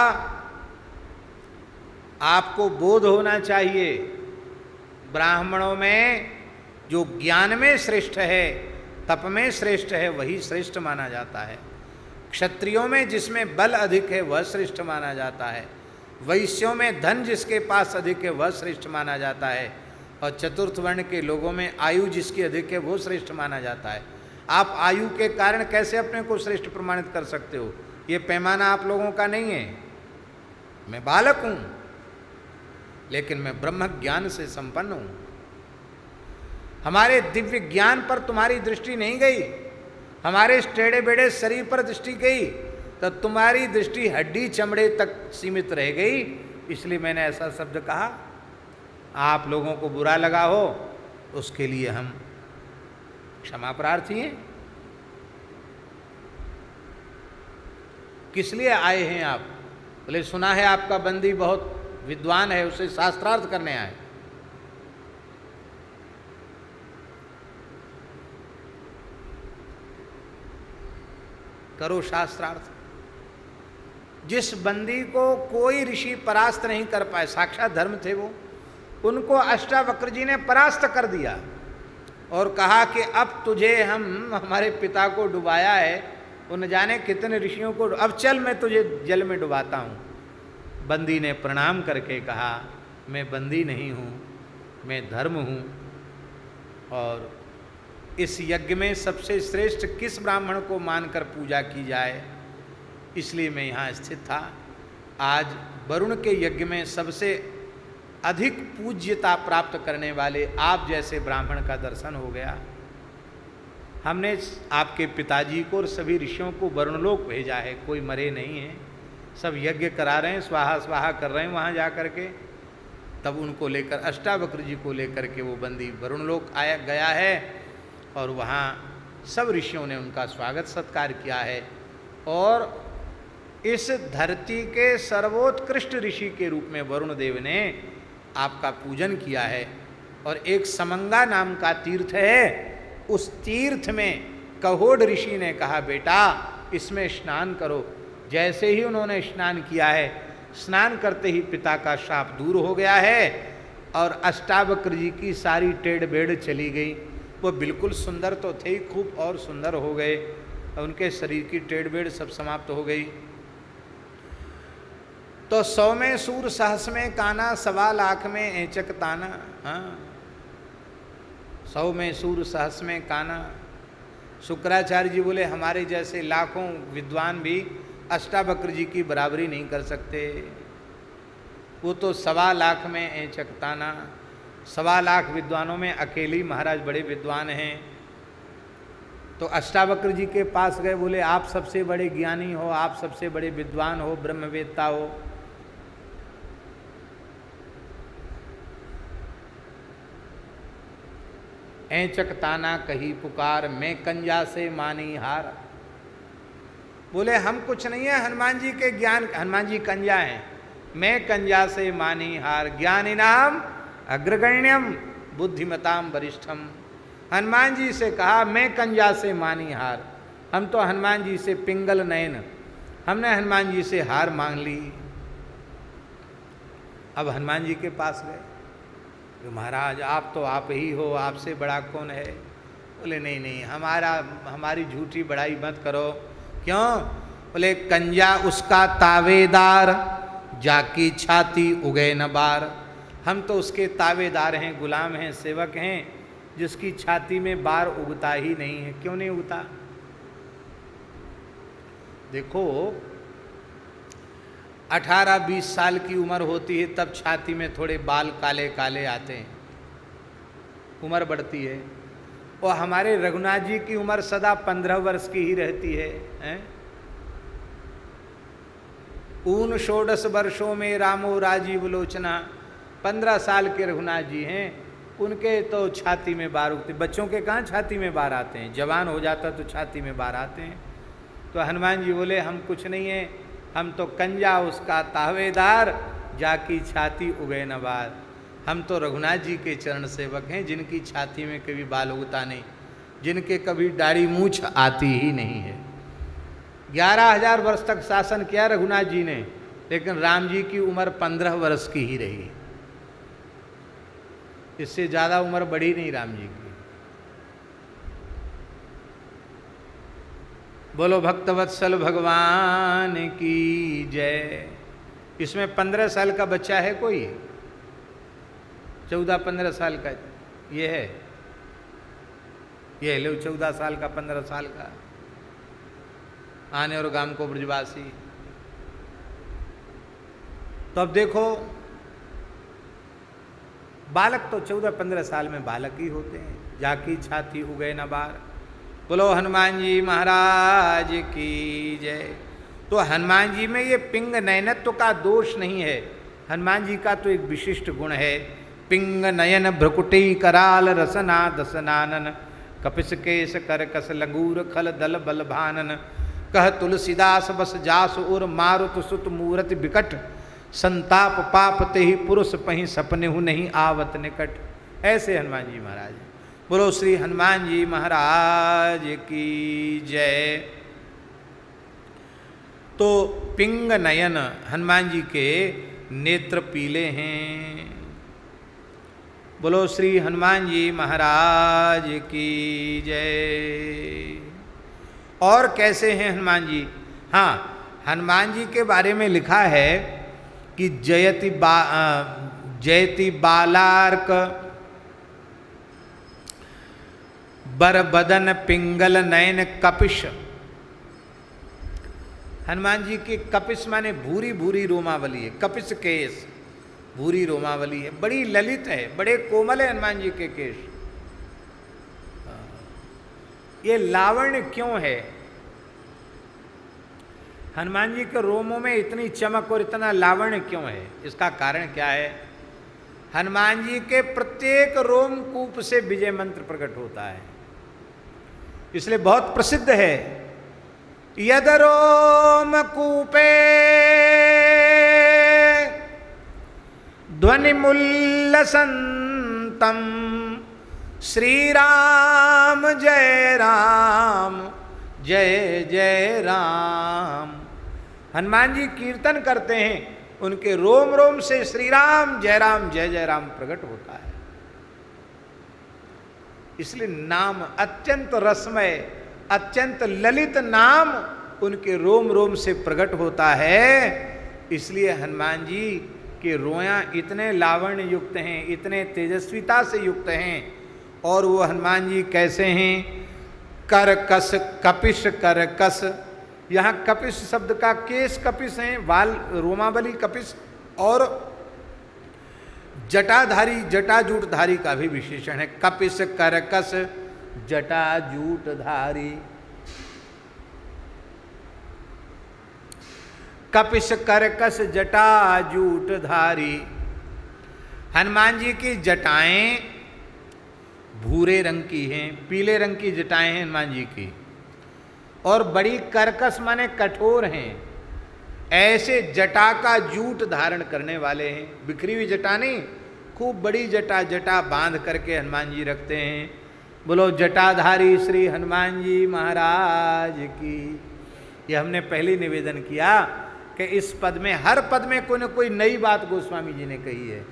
आपको बोध होना चाहिए, ब्राह्मणों में जो ज्ञान में श्रेष्ठ है, तप में श्रेष्ठ है, वही श्रेष्ठ माना जाता है। क्षत्रियों में जिसमें बल अधिक है वह श्रेष्ठ माना जाता है, वैश्यों में धन जिसके पास अधिक है वह श्रेष्ठ माना जाता है, और चतुर्थ वर्ण के लोगों में आयु जिसकी अधिक है वो श्रेष्ठ माना जाता है। आप आयु के कारण कैसे अपने को श्रेष्ठ प्रमाणित कर सकते हो? ये पैमाना आप लोगों का नहीं है। मैं बालक हूँ, लेकिन मैं ब्रह्म ज्ञान से संपन्न हूँ। हमारे दिव्य ज्ञान पर तुम्हारी दृष्टि नहीं गई, हमारे इस टेढ़े बेढ़े शरीर पर दृष्टि गई, तो तुम्हारी दृष्टि हड्डी चमड़े तक सीमित रह गई। इसलिए मैंने ऐसा शब्द कहा। आप लोगों को बुरा लगा हो उसके लिए हम क्षमा प्रार्थी हैं। किस लिए आए हैं आप? बोले सुना है आपका बंदी बहुत विद्वान है, उसे शास्त्रार्थ करने आए। करो शास्त्रार्थ। जिस बंदी को कोई ऋषि परास्त नहीं कर पाए, साक्षात धर्म थे वो, उनको अष्टावक्र जी ने परास्त कर दिया और कहा कि अब तुझे हमारे पिता को डुबाया है, वो न जाने कितने ऋषियों को, अब चल मैं तुझे जल में डुबाता हूँ। बंदी ने प्रणाम करके कहा मैं बंदी नहीं हूँ, मैं धर्म हूँ, और इस यज्ञ में सबसे श्रेष्ठ किस ब्राह्मण को मानकर पूजा की जाए, इसलिए मैं यहाँ स्थित था। आज वरुण के यज्ञ में सबसे अधिक पूज्यता प्राप्त करने वाले आप जैसे ब्राह्मण का दर्शन हो गया। हमने आपके पिताजी को और सभी ऋषियों को वरुणलोक भेजा है, कोई मरे नहीं है, सब यज्ञ करा रहे हैं, स्वाहा स्वाहा कर रहे हैं वहाँ जा कर के। तब उनको लेकर, अष्टावक्र जी को लेकर के वो बंदी वरुणलोक आया गया है और वहाँ सब ऋषियों ने उनका स्वागत सत्कार किया है और इस धरती के सर्वोत्कृष्ट ऋषि के रूप में वरुण देव ने आपका पूजन किया है। और एक समंगा नाम का तीर्थ है, उस तीर्थ में कहोड ऋषि ने कहा बेटा इसमें स्नान करो। जैसे ही उन्होंने स्नान किया है, स्नान करते ही पिता का शाप दूर हो गया है और अष्टावक्र जी की सारी टेढ़ बेढ़ चली गई। वो बिल्कुल सुंदर तो थे ही, खूब और सुंदर हो गए, उनके शरीर की टेढ़ बेढ़ सब समाप्त हो गई। तो 100 में सूर, सहस में काना, 1.25 लाख में ऐचक ताना। हाँ, 100 में सूर, सहस में काना। शुक्राचार्य जी बोले हमारे जैसे लाखों विद्वान भी अष्टावक्र जी की बराबरी नहीं कर सकते। वो तो 1.25 लाख में ऐचक ताना, 1.25 लाख विद्वानों में अकेले ही महाराज बड़े विद्वान हैं। तो अष्टावक्र जी के पास गए, बोले आप सबसे बड़े ज्ञानी हो, आप सबसे बड़े विद्वान हो, ब्रह्मवेत्ता हो। ऐचक ताना कही पुकार, मैं कंजा से मानी हार। बोले हम कुछ नहीं है, हनुमान जी के ज्ञान, हनुमान जी कंजा हैं, मैं कंजा से मानी हार, ज्ञानिनाम अग्रगण्यम बुद्धिमताम वरिष्ठम। हनुमान जी से कहा मैं कंजा से मानी हार, हम तो हनुमान जी से पिंगल नयन, हमने हनुमान जी से हार मांग ली। अब हनुमान जी के पास गए, महाराज आप तो आप ही हो, आपसे बड़ा कौन है। बोले नहीं नहीं, हमारी झूठी बड़ाई मत करो। क्यों? बोले कंजा उसका तावेदार, जाकी छाती उगे न बार। हम तो उसके तावेदार हैं, गुलाम हैं, सेवक हैं, जिसकी छाती में बार उगता ही नहीं है। क्यों नहीं उगता? देखो 18-20 साल की उम्र होती है तब छाती में थोड़े बाल काले काले आते हैं, उम्र बढ़ती है। और हमारे रघुनाथ जी की उम्र सदा 15 वर्ष की ही रहती है, हैं? 16 वर्षों में रामो राजीव लोचना, 15 साल के रघुनाथ जी हैं, उनके तो छाती में बार उगते। बच्चों के कहाँ छाती में बार आते हैं, जवान हो जाता तो छाती में बार आते हैं। तो हनुमान जी बोले हम कुछ नहीं है, हम तो कंजा उसका तावेदार, जाकी छाती उगे न बार। हम तो रघुनाथ जी के चरण सेवक हैं, जिनकी छाती में कभी बाल उगता नहीं, जिनके कभी दाढ़ी मूछ आती ही नहीं है। 11,000 वर्ष तक शासन किया रघुनाथ जी ने, लेकिन राम जी की उम्र 15 वर्ष की ही रही, इससे ज़्यादा उम्र बढ़ी नहीं राम जी की। बोलो भक्तवत्सल भगवान की जय। इसमें 15 साल का बच्चा है कोई? 14-15 साल का ये है, ये लो 14 साल का, 15 साल का, आने और गाम को ब्रजवासी। तो अब देखो बालक तो 14-15 साल में बालक ही होते हैं, जाकी छाती उगे न बार। बोलो हनुमान जी महाराज की जय। तो हनुमान जी में ये पिंग नयनत्व का दोष नहीं है, हनुमान जी का तो एक विशिष्ट गुण है। पिंग नयन भ्रकुटी कराल रसना दसनानन, कपिस केश करकस लगूर खल दल बल भानन, कह तुलसीदास बस जास उर मारुत सुत मूरत बिकट, संताप पाप ते ही पुरुष पही सपने हूँ नहीं आवत निकट। ऐसे हनुमान जी महाराज। बोलो श्री हनुमान जी महाराज की जय। तो पिंग नयन हनुमान जी के नेत्र पीले हैं। बोलो श्री हनुमान जी महाराज की जय। और कैसे हैं हनुमान जी? हाँ, हनुमान जी के बारे में लिखा है कि जयति बालार्क बरबदन पिंगल नयन कपिश। हनुमान जी के कपिश माने भूरी भूरी रोमावली है, कपिश केश भूरी रोमावली है, बड़ी ललित है, बड़े कोमल है हनुमान जी के केश। ये लावण्य क्यों है? हनुमान जी के रोमों में इतनी चमक और इतना लावण्य क्यों है? इसका कारण क्या है? हनुमान जी के प्रत्येक रोमकूप से विजय मंत्र प्रकट होता है, इसलिए बहुत प्रसिद्ध है। यद रोमकूपे ध्वनिमुल्लसंतम श्री राम जय राम जय जय राम। हनुमान जी कीर्तन करते हैं, उनके रोम रोम से श्री राम जय राम प्रकट होता है। इसलिए नाम अत्यंत रसमय, अत्यंत ललित नाम उनके रोम रोम से प्रकट होता है। इसलिए हनुमान जी के रोया इतने लावण्य युक्त हैं, इतने तेजस्विता से युक्त हैं। और वो हनुमान जी कैसे हैं? Curcas Kapish curcas. यहाँ कपिश शब्द का केश कपिश है, वाल रोमावली कपिश, और जटाधारी जटाजूटधारी का भी विशेषण है। कपिश करकस जटाजूटधारी। कपिश करकस जटाजूटधारी। हनुमान जी की जटाएं भूरे रंग की हैं, पीले रंग की जटाएं हैं हनुमान जी की, और बड़ी करकस माने कठोर हैं। ऐसे जटा का जूट धारण करने वाले हैं, बिखरी हुई जटा नहीं, खूब बड़ी जटा बांध करके हनुमान जी रखते हैं। बोलो जटाधारी श्री हनुमान जी महाराज की। यह हमने पहले निवेदन किया कि इस पद में, हर पद में कोई न कोई नई बात गोस्वामी जी ने कही है।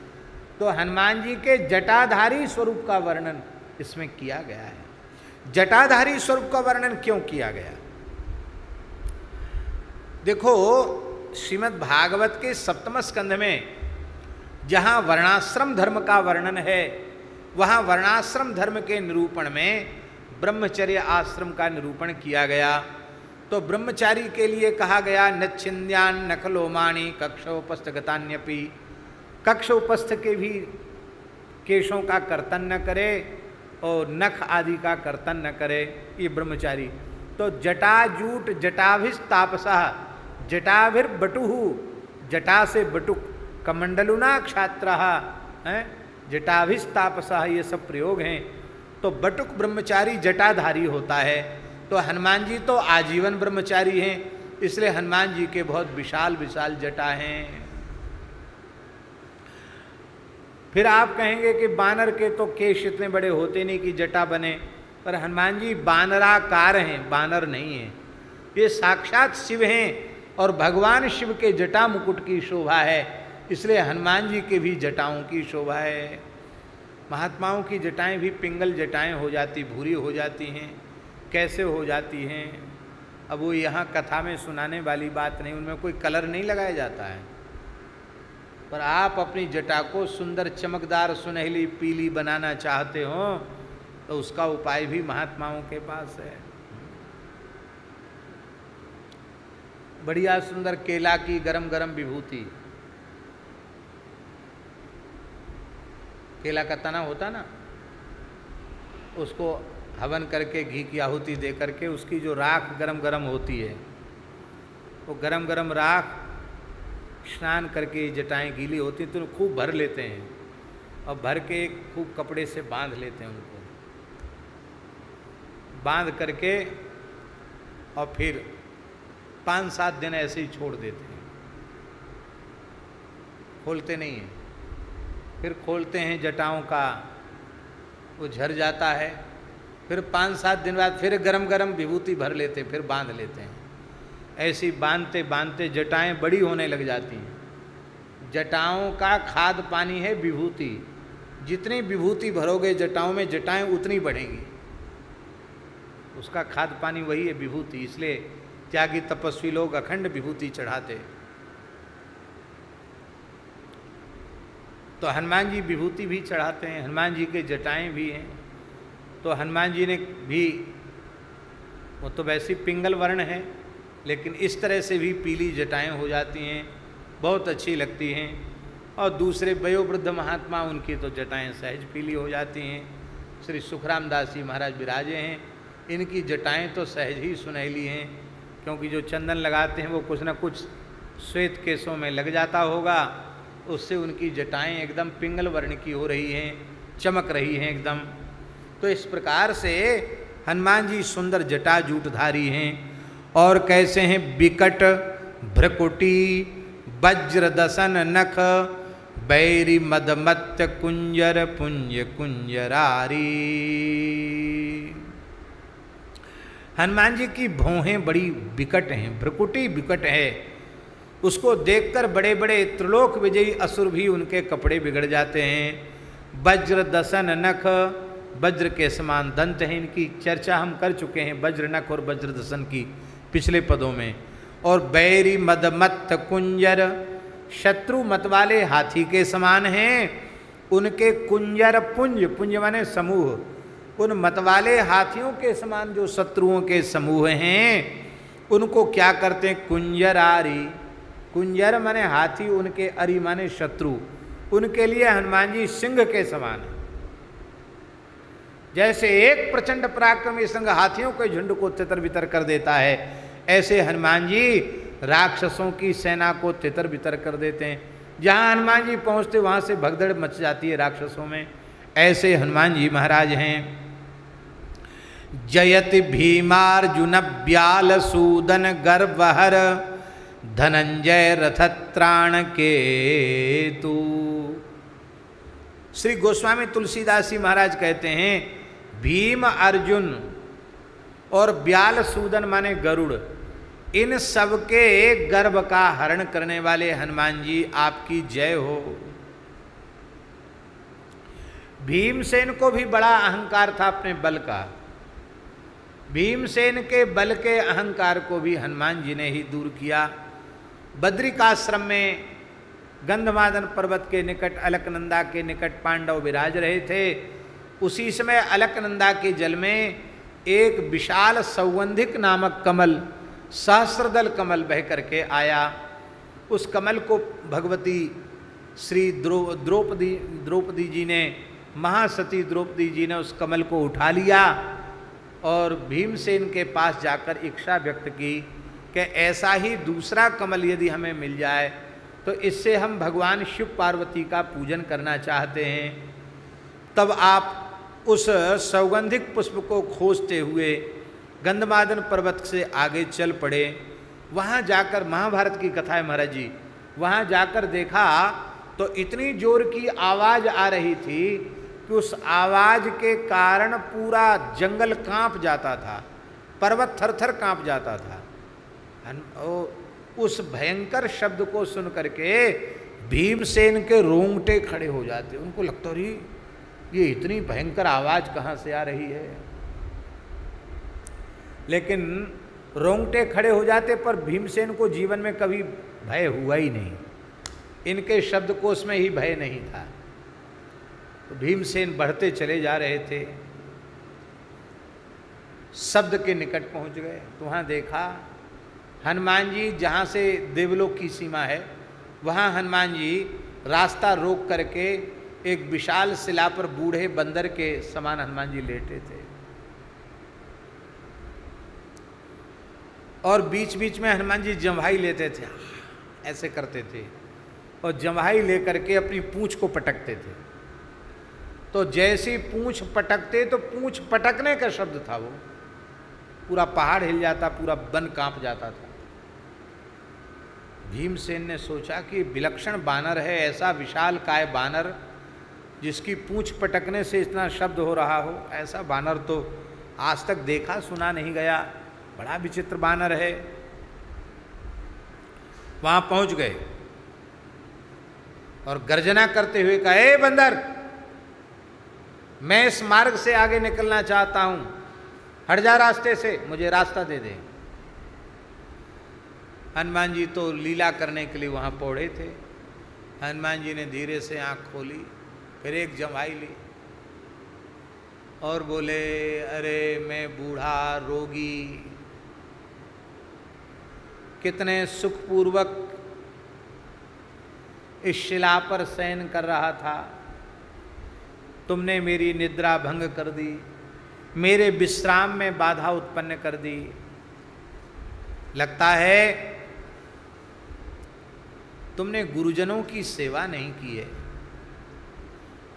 तो हनुमान जी के जटाधारी स्वरूप का वर्णन इसमें किया गया है। जटाधारी स्वरूप का वर्णन क्यों किया गया? देखो, श्रीमद् भागवत के सप्तम स्कंध में जहाँ वर्णाश्रम धर्म का वर्णन है, वहाँ वर्णाश्रम धर्म के निरूपण में ब्रह्मचर्य आश्रम का निरूपण किया गया। तो ब्रह्मचारी के लिए कहा गया नच्छिन्द्यान नखलोमाणी कक्षोपस्थ गतान्यपि। कक्ष उपस्थ के भी केशों का कर्तन न करे और नख आदि का कर्तन न करे, ये ब्रह्मचारी। तो जटाजूट जटाभिस्तापसः जटाभिर्बटुः, जटा से बटुक, कमंडलुना क्षात्रः, जटाभिस्तापसः, ये सब प्रयोग हैं। तो बटुक ब्रह्मचारी जटाधारी होता है। तो हनुमान जी तो आजीवन ब्रह्मचारी हैं, इसलिए हनुमान जी के बहुत विशाल विशाल जटा हैं। फिर आप कहेंगे कि बानर के तो केश इतने बड़े होते नहीं कि जटा बने, पर हनुमान जी बानराकार हैं, बानर नहीं हैं। ये साक्षात शिव हैं और भगवान शिव के जटा मुकुट की शोभा है, इसलिए हनुमान जी के भी जटाओं की शोभा है। महात्माओं की जटाएं भी पिंगल जटाएं हो जाती, भूरी हो जाती हैं। कैसे हो जाती हैं? अब वो यहाँ कथा में सुनाने वाली बात नहीं, उनमें कोई कलर नहीं लगाया जाता है। पर आप अपनी जटा को सुंदर चमकदार सुनहली पीली बनाना चाहते हो तो उसका उपाय भी महात्माओं के पास है। बढ़िया सुंदर केला की गरम गरम विभूति, केला का तना होता ना, उसको हवन करके घी की आहुति दे करके उसकी जो राख गरम गरम होती है, वो गरम गरम राख स्नान करके जटाएं गीली होती तो खूब भर लेते हैं और भर के खूब कपड़े से बांध लेते हैं उनको, बांध करके और फिर 5-7 दिन ऐसे ही छोड़ देते हैं, खोलते नहीं हैं। फिर खोलते हैं जटाओं का, वो झर जाता है। फिर 5-7 दिन बाद फिर गरम गरम विभूति भर लेते, फिर बांध लेते हैं। ऐसी बांधते बांधते जटाएं बड़ी होने लग जाती हैं। जटाओं का खाद पानी है विभूति। जितनी विभूति भरोगे जटाओं में, जटाएं उतनी बढ़ेंगी। उसका खाद पानी वही है विभूति। इसलिए त्यागी तपस्वी लोग अखंड विभूति चढ़ाते। तो हनुमान जी विभूति भी चढ़ाते हैं, हनुमान जी के जटाएं भी हैं। तो हनुमान जी ने भी, वो तो वैसी पिंगल वर्ण है, लेकिन इस तरह से भी पीली जटाएं हो जाती हैं, बहुत अच्छी लगती हैं। और दूसरे वयोवृद्ध महात्मा, उनकी तो जटाएं सहज पीली हो जाती हैं। श्री सुखराम दास जी महाराज विराजे हैं, इनकी जटाएं तो सहज ही सुनहली हैं, क्योंकि जो चंदन लगाते हैं वो कुछ न कुछ श्वेत केशों में लग जाता होगा, उससे उनकी जटाएं एकदम पिंगल वर्ण की हो रही हैं, चमक रही हैं एकदम। तो इस प्रकार से हनुमान जी सुंदर जटा जूटधारी हैं। और कैसे हैं? बिकट भ्रकुटी वज्र दसन नख बैरी मदमत्त कुंजर पुंज कुंजरारी। हनुमान जी की भौहें बड़ी विकट हैं, भ्रकुटी विकट है। उसको देखकर बड़े बड़े त्रिलोक विजयी असुर भी उनके कपड़े बिगड़ जाते हैं। वज्र दसन नख, वज्र के समान दंत हैं। इनकी चर्चा हम कर चुके हैं, वज्र नख और वज्र दसन की, पिछले पदों में। और बैरी मदमत्त कुंजर, शत्रु मत वाले हाथी के समान हैं। उनके कुंजर पुंज, पुंज माने समूह, उन मतवाले हाथियों के समान जो शत्रुओं के समूह हैं, उनको क्या करते हैं? कुंजर आरी, कुंजर माने हाथी, उनके अरि माने शत्रु। उनके लिए हनुमान जी सिंह के समान है। जैसे एक प्रचंड पराक्रमी सिंह हाथियों के झुंड को तितर बितर कर देता है, ऐसे हनुमान जी राक्षसों की सेना को तितर बितर कर देते हैं। जहां हनुमान जी पहुंचते वहां से भगदड़ मच जाती है राक्षसों में। ऐसे हनुमान जी महाराज हैं। जयति भीमार्जुन ब्याल सूदन गर्वहर धनंजय रथत्राण के तू। श्री गोस्वामी तुलसीदास जी महाराज कहते हैं, भीम अर्जुन और ब्याल सूदन माने गरुड़, इन सबके गर्भ का हरण करने वाले हनुमान जी आपकी जय हो। भीमसेन को भी बड़ा अहंकार था अपने बल का। भीमसेन के बल के अहंकार को भी हनुमान जी ने ही दूर किया। बद्रिकाश्रम में गंधमादन पर्वत के निकट, अलकनंदा के निकट पांडव विराज रहे थे। उसी समय अलकनंदा के जल में एक विशाल सौगंधिक नामक कमल, सहस्रदल कमल बह करके आया। उस कमल को भगवती श्री द्रौपदी जी ने, महासती द्रौपदी जी ने उस कमल को उठा लिया और भीमसेन के पास जाकर इच्छा व्यक्त की कि ऐसा ही दूसरा कमल यदि हमें मिल जाए तो इससे हम भगवान शिव पार्वती का पूजन करना चाहते हैं। तब आप उस सौगंधिक पुष्प को खोजते हुए गंधमादन पर्वत से आगे चल पड़े। वहाँ जाकर, महाभारत की कथा है महाराज जी, वहाँ जाकर देखा तो इतनी जोर की आवाज़ आ रही थी कि उस आवाज़ के कारण पूरा जंगल कांप जाता था, पर्वत थर-थर कांप जाता था। उस भयंकर शब्द को सुन करके भीमसेन के रोंगटे खड़े हो जाते। उनको लगता रही ये इतनी भयंकर आवाज़ कहाँ से आ रही है, लेकिन रोंगटे खड़े हो जाते। पर भीमसेन को जीवन में कभी भय हुआ ही नहीं, इनके शब्दकोश में ही भय नहीं था। तो भीमसेन बढ़ते चले जा रहे थे, शब्द के निकट पहुंच गए तो वहाँ देखा हनुमान जी, जहाँ से देवलोक की सीमा है वहाँ हनुमान जी रास्ता रोक करके एक विशाल शिला पर बूढ़े बंदर के समान हनुमान जी लेटे थे। और बीच बीच में हनुमान जी जम्हाई लेते थे, ऐसे करते थे, और जम्हाई लेकर के अपनी पूंछ को पटकते थे। तो जैसी पूंछ पटकते तो पूंछ पटकने का शब्द था, वो पूरा पहाड़ हिल जाता, पूरा वन कांप जाता था। भीमसेन ने सोचा कि विलक्षण बानर है, ऐसा विशाल काय बानर जिसकी पूंछ पटकने से इतना शब्द हो रहा हो, ऐसा बानर तो आज तक देखा सुना नहीं गया, बड़ा विचित्र बानर है। वहां पहुंच गए और गर्जना करते हुए कहा, ए बंदर, मैं इस मार्ग से आगे निकलना चाहता हूं, हट जा रास्ते से, मुझे रास्ता दे दे। हनुमान जी तो लीला करने के लिए वहां पौड़े थे। हनुमान जी ने धीरे से आंख खोली, फिर एक जमाई ली और बोले, अरे मैं बूढ़ा रोगी कितने सुखपूर्वक इस शिला पर शयन कर रहा था, तुमने मेरी निद्रा भंग कर दी, मेरे विश्राम में बाधा उत्पन्न कर दी। लगता है तुमने गुरुजनों की सेवा नहीं की है।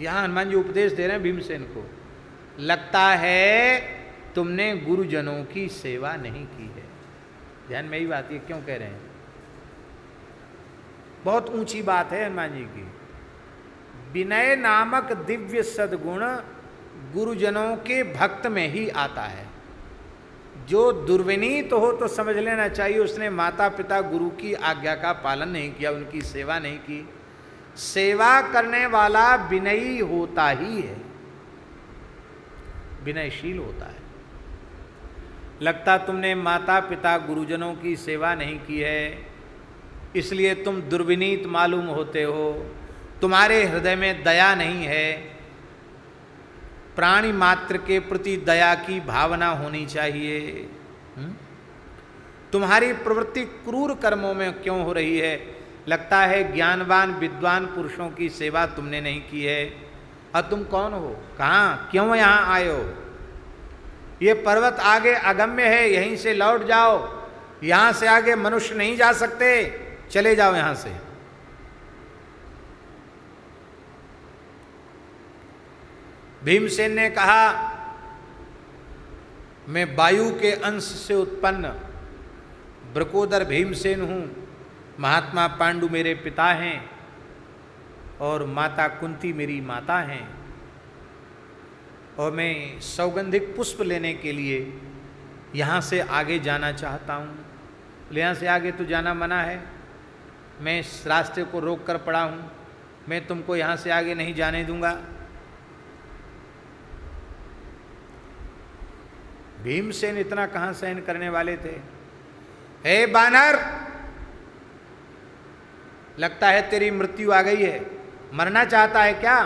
यहां हनुमान जी उपदेश दे रहे हैं भीमसेन को, लगता है तुमने गुरुजनों की सेवा नहीं की है। ध्यान में ही बात ये क्यों कह रहे हैं, बहुत ऊंची बात है हनुमान जी की। विनय नामक दिव्य सद्गुण गुरुजनों के भक्त में ही आता है। जो दुर्विनीत हो तो समझ लेना चाहिए उसने माता पिता गुरु की आज्ञा का पालन नहीं किया, उनकी सेवा नहीं की। सेवा करने वाला विनयी होता ही है, विनयशील होता है। लगता तुमने माता पिता गुरुजनों की सेवा नहीं की है, इसलिए तुम दुर्विनीत मालूम होते हो, तुम्हारे हृदय में दया नहीं है। प्राणी मात्र के प्रति दया की भावना होनी चाहिए। तुम्हारी प्रवृत्ति क्रूर कर्मों में क्यों हो रही है? लगता है ज्ञानवान विद्वान पुरुषों की सेवा तुमने नहीं की है। और तुम कौन हो, कहाँ, क्यों यहाँ आए हो? ये पर्वत आगे अगम्य है, यहीं से लौट जाओ, यहाँ से आगे मनुष्य नहीं जा सकते, चले जाओ यहाँ से। भीमसेन ने कहा, मैं वायु के अंश से उत्पन्न वृकोदर भीमसेन हूँ, महात्मा पांडु मेरे पिता हैं और माता कुंती मेरी माता हैं, और मैं सौगंधिक पुष्प लेने के लिए यहाँ से आगे जाना चाहता हूँ। यहाँ से आगे तो जाना मना है, मैं इस रास्ते को रोक कर पड़ा हूँ, मैं तुमको यहाँ से आगे नहीं जाने दूंगा। भीमसेन इतना कहाँ सहन करने वाले थे। हे बानर, लगता है तेरी मृत्यु आ गई है, मरना चाहता है क्या?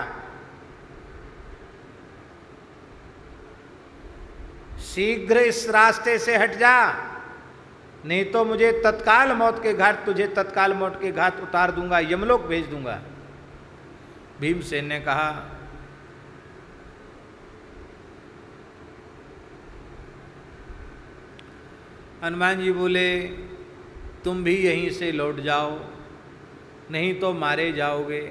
शीघ्र इस रास्ते से हट जा, नहीं तो मुझे तत्काल मौत के घाट, तुझे तत्काल मौत के घाट उतार दूंगा, यमलोक भेज दूंगा। भीमसेन ने कहा, हनुमान जी बोले, तुम भी यहीं से लौट जाओ, नहीं तो मारे जाओगे।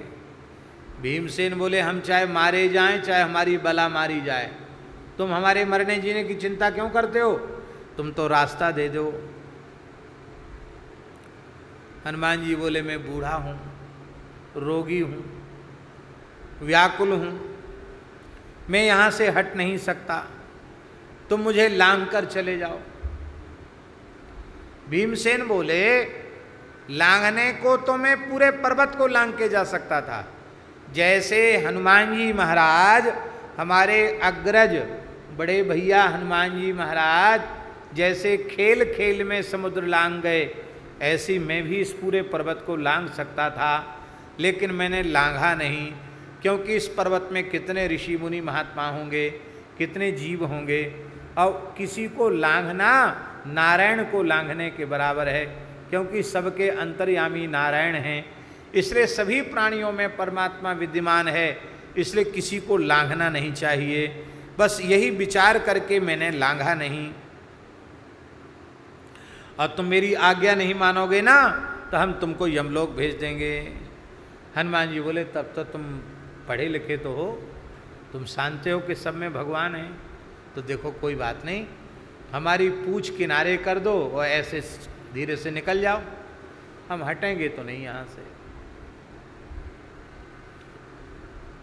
भीमसेन बोले, हम चाहे मारे जाएं, चाहे हमारी बला मारी जाए, तुम हमारे मरने जीने की चिंता क्यों करते हो? तुम तो रास्ता दे दो। हनुमान जी बोले, मैं बूढ़ा हूँ, रोगी हूँ, व्याकुल हूँ, मैं यहाँ से हट नहीं सकता, तुम मुझे लांघ कर चले जाओ। भीमसेन बोले, लांघने को तो मैं पूरे पर्वत को लांघ के जा सकता था। जैसे हनुमान जी महाराज, हमारे अग्रज बड़े भैया हनुमान जी महाराज जैसे खेल खेल में समुद्र लांघ गए, ऐसी मैं भी इस पूरे पर्वत को लांघ सकता था, लेकिन मैंने लांघा नहीं, क्योंकि इस पर्वत में कितने ऋषि मुनि महात्मा होंगे, कितने जीव होंगे, और किसी को लांघना नारायण को लांघने के बराबर है, क्योंकि सबके अंतर्यामी नारायण हैं। इसलिए सभी प्राणियों में परमात्मा विद्यमान है, इसलिए किसी को लांघना नहीं चाहिए। बस यही विचार करके मैंने लांघा नहीं। और तुम मेरी आज्ञा नहीं मानोगे ना, तो हम तुमको यमलोक भेज देंगे। हनुमान जी बोले, तब तो तुम पढ़े लिखे तो हो, तुम जानते हो कि सब में भगवान है, तो देखो कोई बात नहीं, हमारी पूछ किनारे कर दो और ऐसे धीरे से निकल जाओ, हम हटेंगे तो नहीं यहाँ से।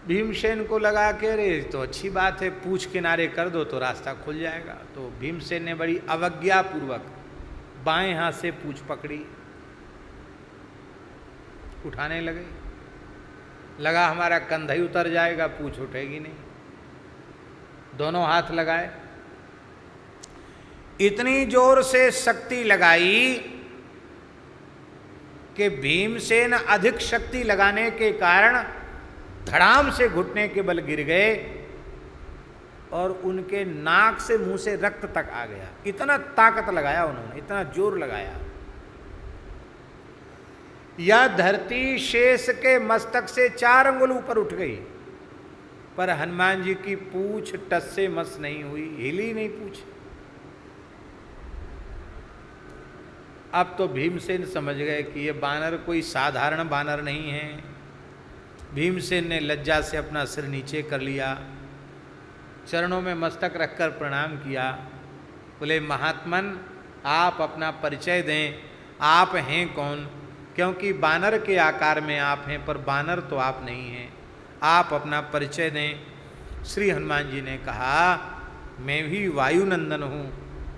भीमसेन को लगा कि अरे तो अच्छी बात है, पूछ किनारे कर दो तो रास्ता खुल जाएगा। तो भीमसेन ने बड़ी अवज्ञा पूर्वक बाएं हाथ से पूछ पकड़ी उठाने लगे, लगा हमारा कंधा ही उतर जाएगा, पूछ उठेगी नहीं। दोनों हाथ लगाए, इतनी जोर से शक्ति लगाई कि भीमसेन अधिक शक्ति लगाने के कारण धड़ाम से घुटने के बल गिर गए और उनके नाक से मुंह से रक्त तक आ गया। इतना ताकत लगाया उन्होंने, इतना जोर लगाया। यह धरती शेष के मस्तक से 4 अंगुल ऊपर उठ गई, पर हनुमान जी की पूंछ टस से मस नहीं हुई, हिली नहीं पूंछ। अब तो भीमसेन समझ गए कि ये बानर कोई साधारण बानर नहीं है। भीमसेन ने लज्जा से अपना सिर नीचे कर लिया, चरणों में मस्तक रखकर प्रणाम किया। बोले, महात्मन आप अपना परिचय दें, आप हैं कौन? क्योंकि बानर के आकार में आप हैं, पर बानर तो आप नहीं हैं, आप अपना परिचय दें। श्री हनुमान जी ने कहा, मैं भी वायुनंदन हूँ,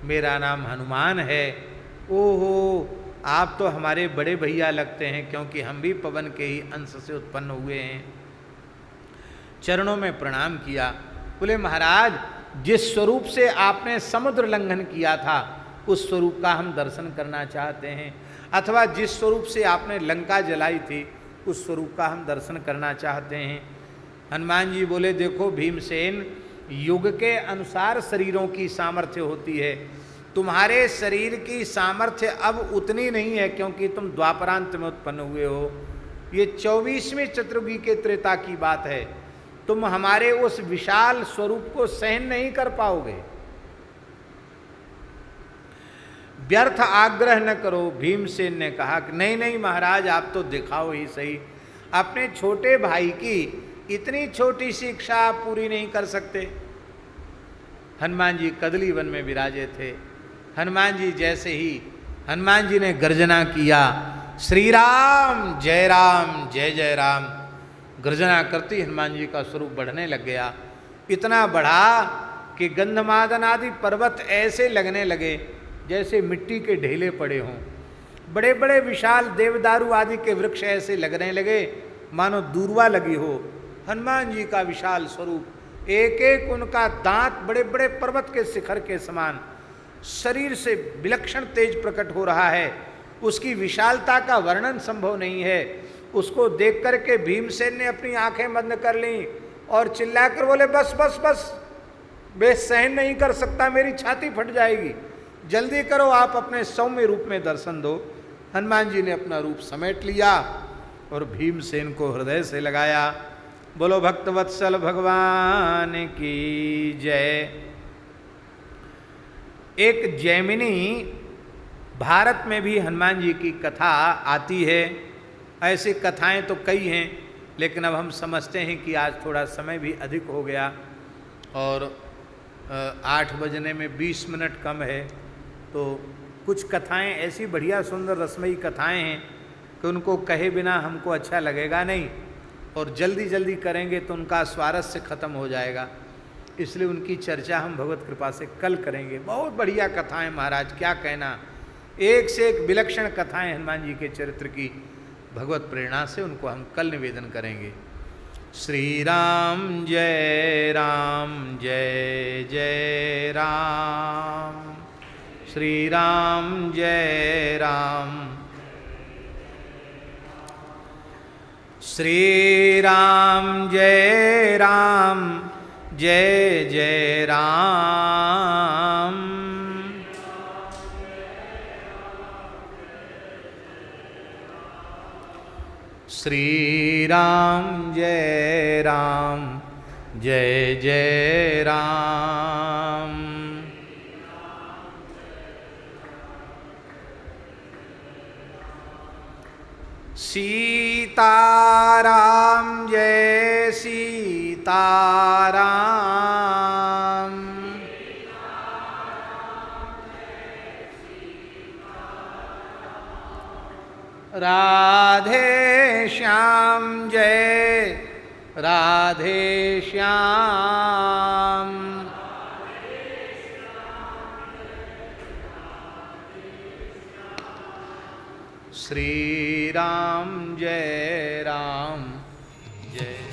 मेरा नाम हनुमान है। ओहो, आप तो हमारे बड़े भैया लगते हैं, क्योंकि हम भी पवन के ही अंश से उत्पन्न हुए हैं। चरणों में प्रणाम किया। बोले, महाराज जिस स्वरूप से आपने समुद्र लंघन किया था, उस स्वरूप का हम दर्शन करना चाहते हैं, अथवा जिस स्वरूप से आपने लंका जलाई थी, उस स्वरूप का हम दर्शन करना चाहते हैं। हनुमान जी बोले, देखो भीमसेन, युग के अनुसार शरीरों की सामर्थ्य होती है। तुम्हारे शरीर की सामर्थ्य अब उतनी नहीं है, क्योंकि तुम द्वापरांत में उत्पन्न हुए हो। ये 24वें चतुर्युगी के त्रेता की बात है। तुम हमारे उस विशाल स्वरूप को सहन नहीं कर पाओगे। व्यर्थ आग्रह न करो। भीमसेन ने कहा कि नहीं नहीं महाराज, आप तो दिखाओ ही सही। अपने छोटे भाई की इतनी छोटी सी इच्छा आप पूरी नहीं कर सकते। हनुमान जी कदली वन में विराजे थे। हनुमान जी जैसे ही हनुमान जी ने गर्जना किया, श्री राम जय जय राम, गर्जना करती हनुमान जी का स्वरूप बढ़ने लग गया। इतना बढ़ा कि गंधमादन आदि पर्वत ऐसे लगने लगे जैसे मिट्टी के ढेले पड़े हों। बड़े बड़े विशाल देवदारू आदि के वृक्ष ऐसे लगने लगे मानो दूर्वा लगी हो। हनुमान जी का विशाल स्वरूप, एक एक उनका दांत बड़े बड़े पर्वत के शिखर के समान, शरीर से विलक्षण तेज प्रकट हो रहा है। उसकी विशालता का वर्णन संभव नहीं है। उसको देख करके भीमसेन ने अपनी आंखें बंद कर लीं और चिल्लाकर बोले, बस बस बस, मैं सहन नहीं कर सकता, मेरी छाती फट जाएगी, जल्दी करो, आप अपने सौम्य रूप में दर्शन दो। हनुमान जी ने अपना रूप समेट लिया और भीमसेन को हृदय से लगाया। बोलो भक्तवत्सल भगवान की जय। एक जैमिनी भारत में भी हनुमान जी की कथा आती है। ऐसी कथाएं तो कई हैं, लेकिन अब हम समझते हैं कि आज थोड़ा समय भी अधिक हो गया और 8 बजने में 20 मिनट कम है, तो कुछ कथाएं ऐसी बढ़िया सुंदर रसमयी कथाएं हैं कि उनको कहे बिना हमको अच्छा लगेगा नहीं, और जल्दी जल्दी करेंगे तो उनका स्वारस्य खत्म हो जाएगा। इसलिए उनकी चर्चा हम भगवत कृपा से कल करेंगे। बहुत बढ़िया कथाएं महाराज, क्या कहना, एक से एक विलक्षण कथाएं हनुमान जी के चरित्र की। भगवत प्रेरणा से उनको हम कल निवेदन करेंगे। श्री राम जय जय राम, श्री राम जय राम, श्री राम जय जय राम, श्री राम जय जय राम। सीताराम जय सीताराम, राधे श्याम जय राधे श्याम, श्री राम जय राम। जय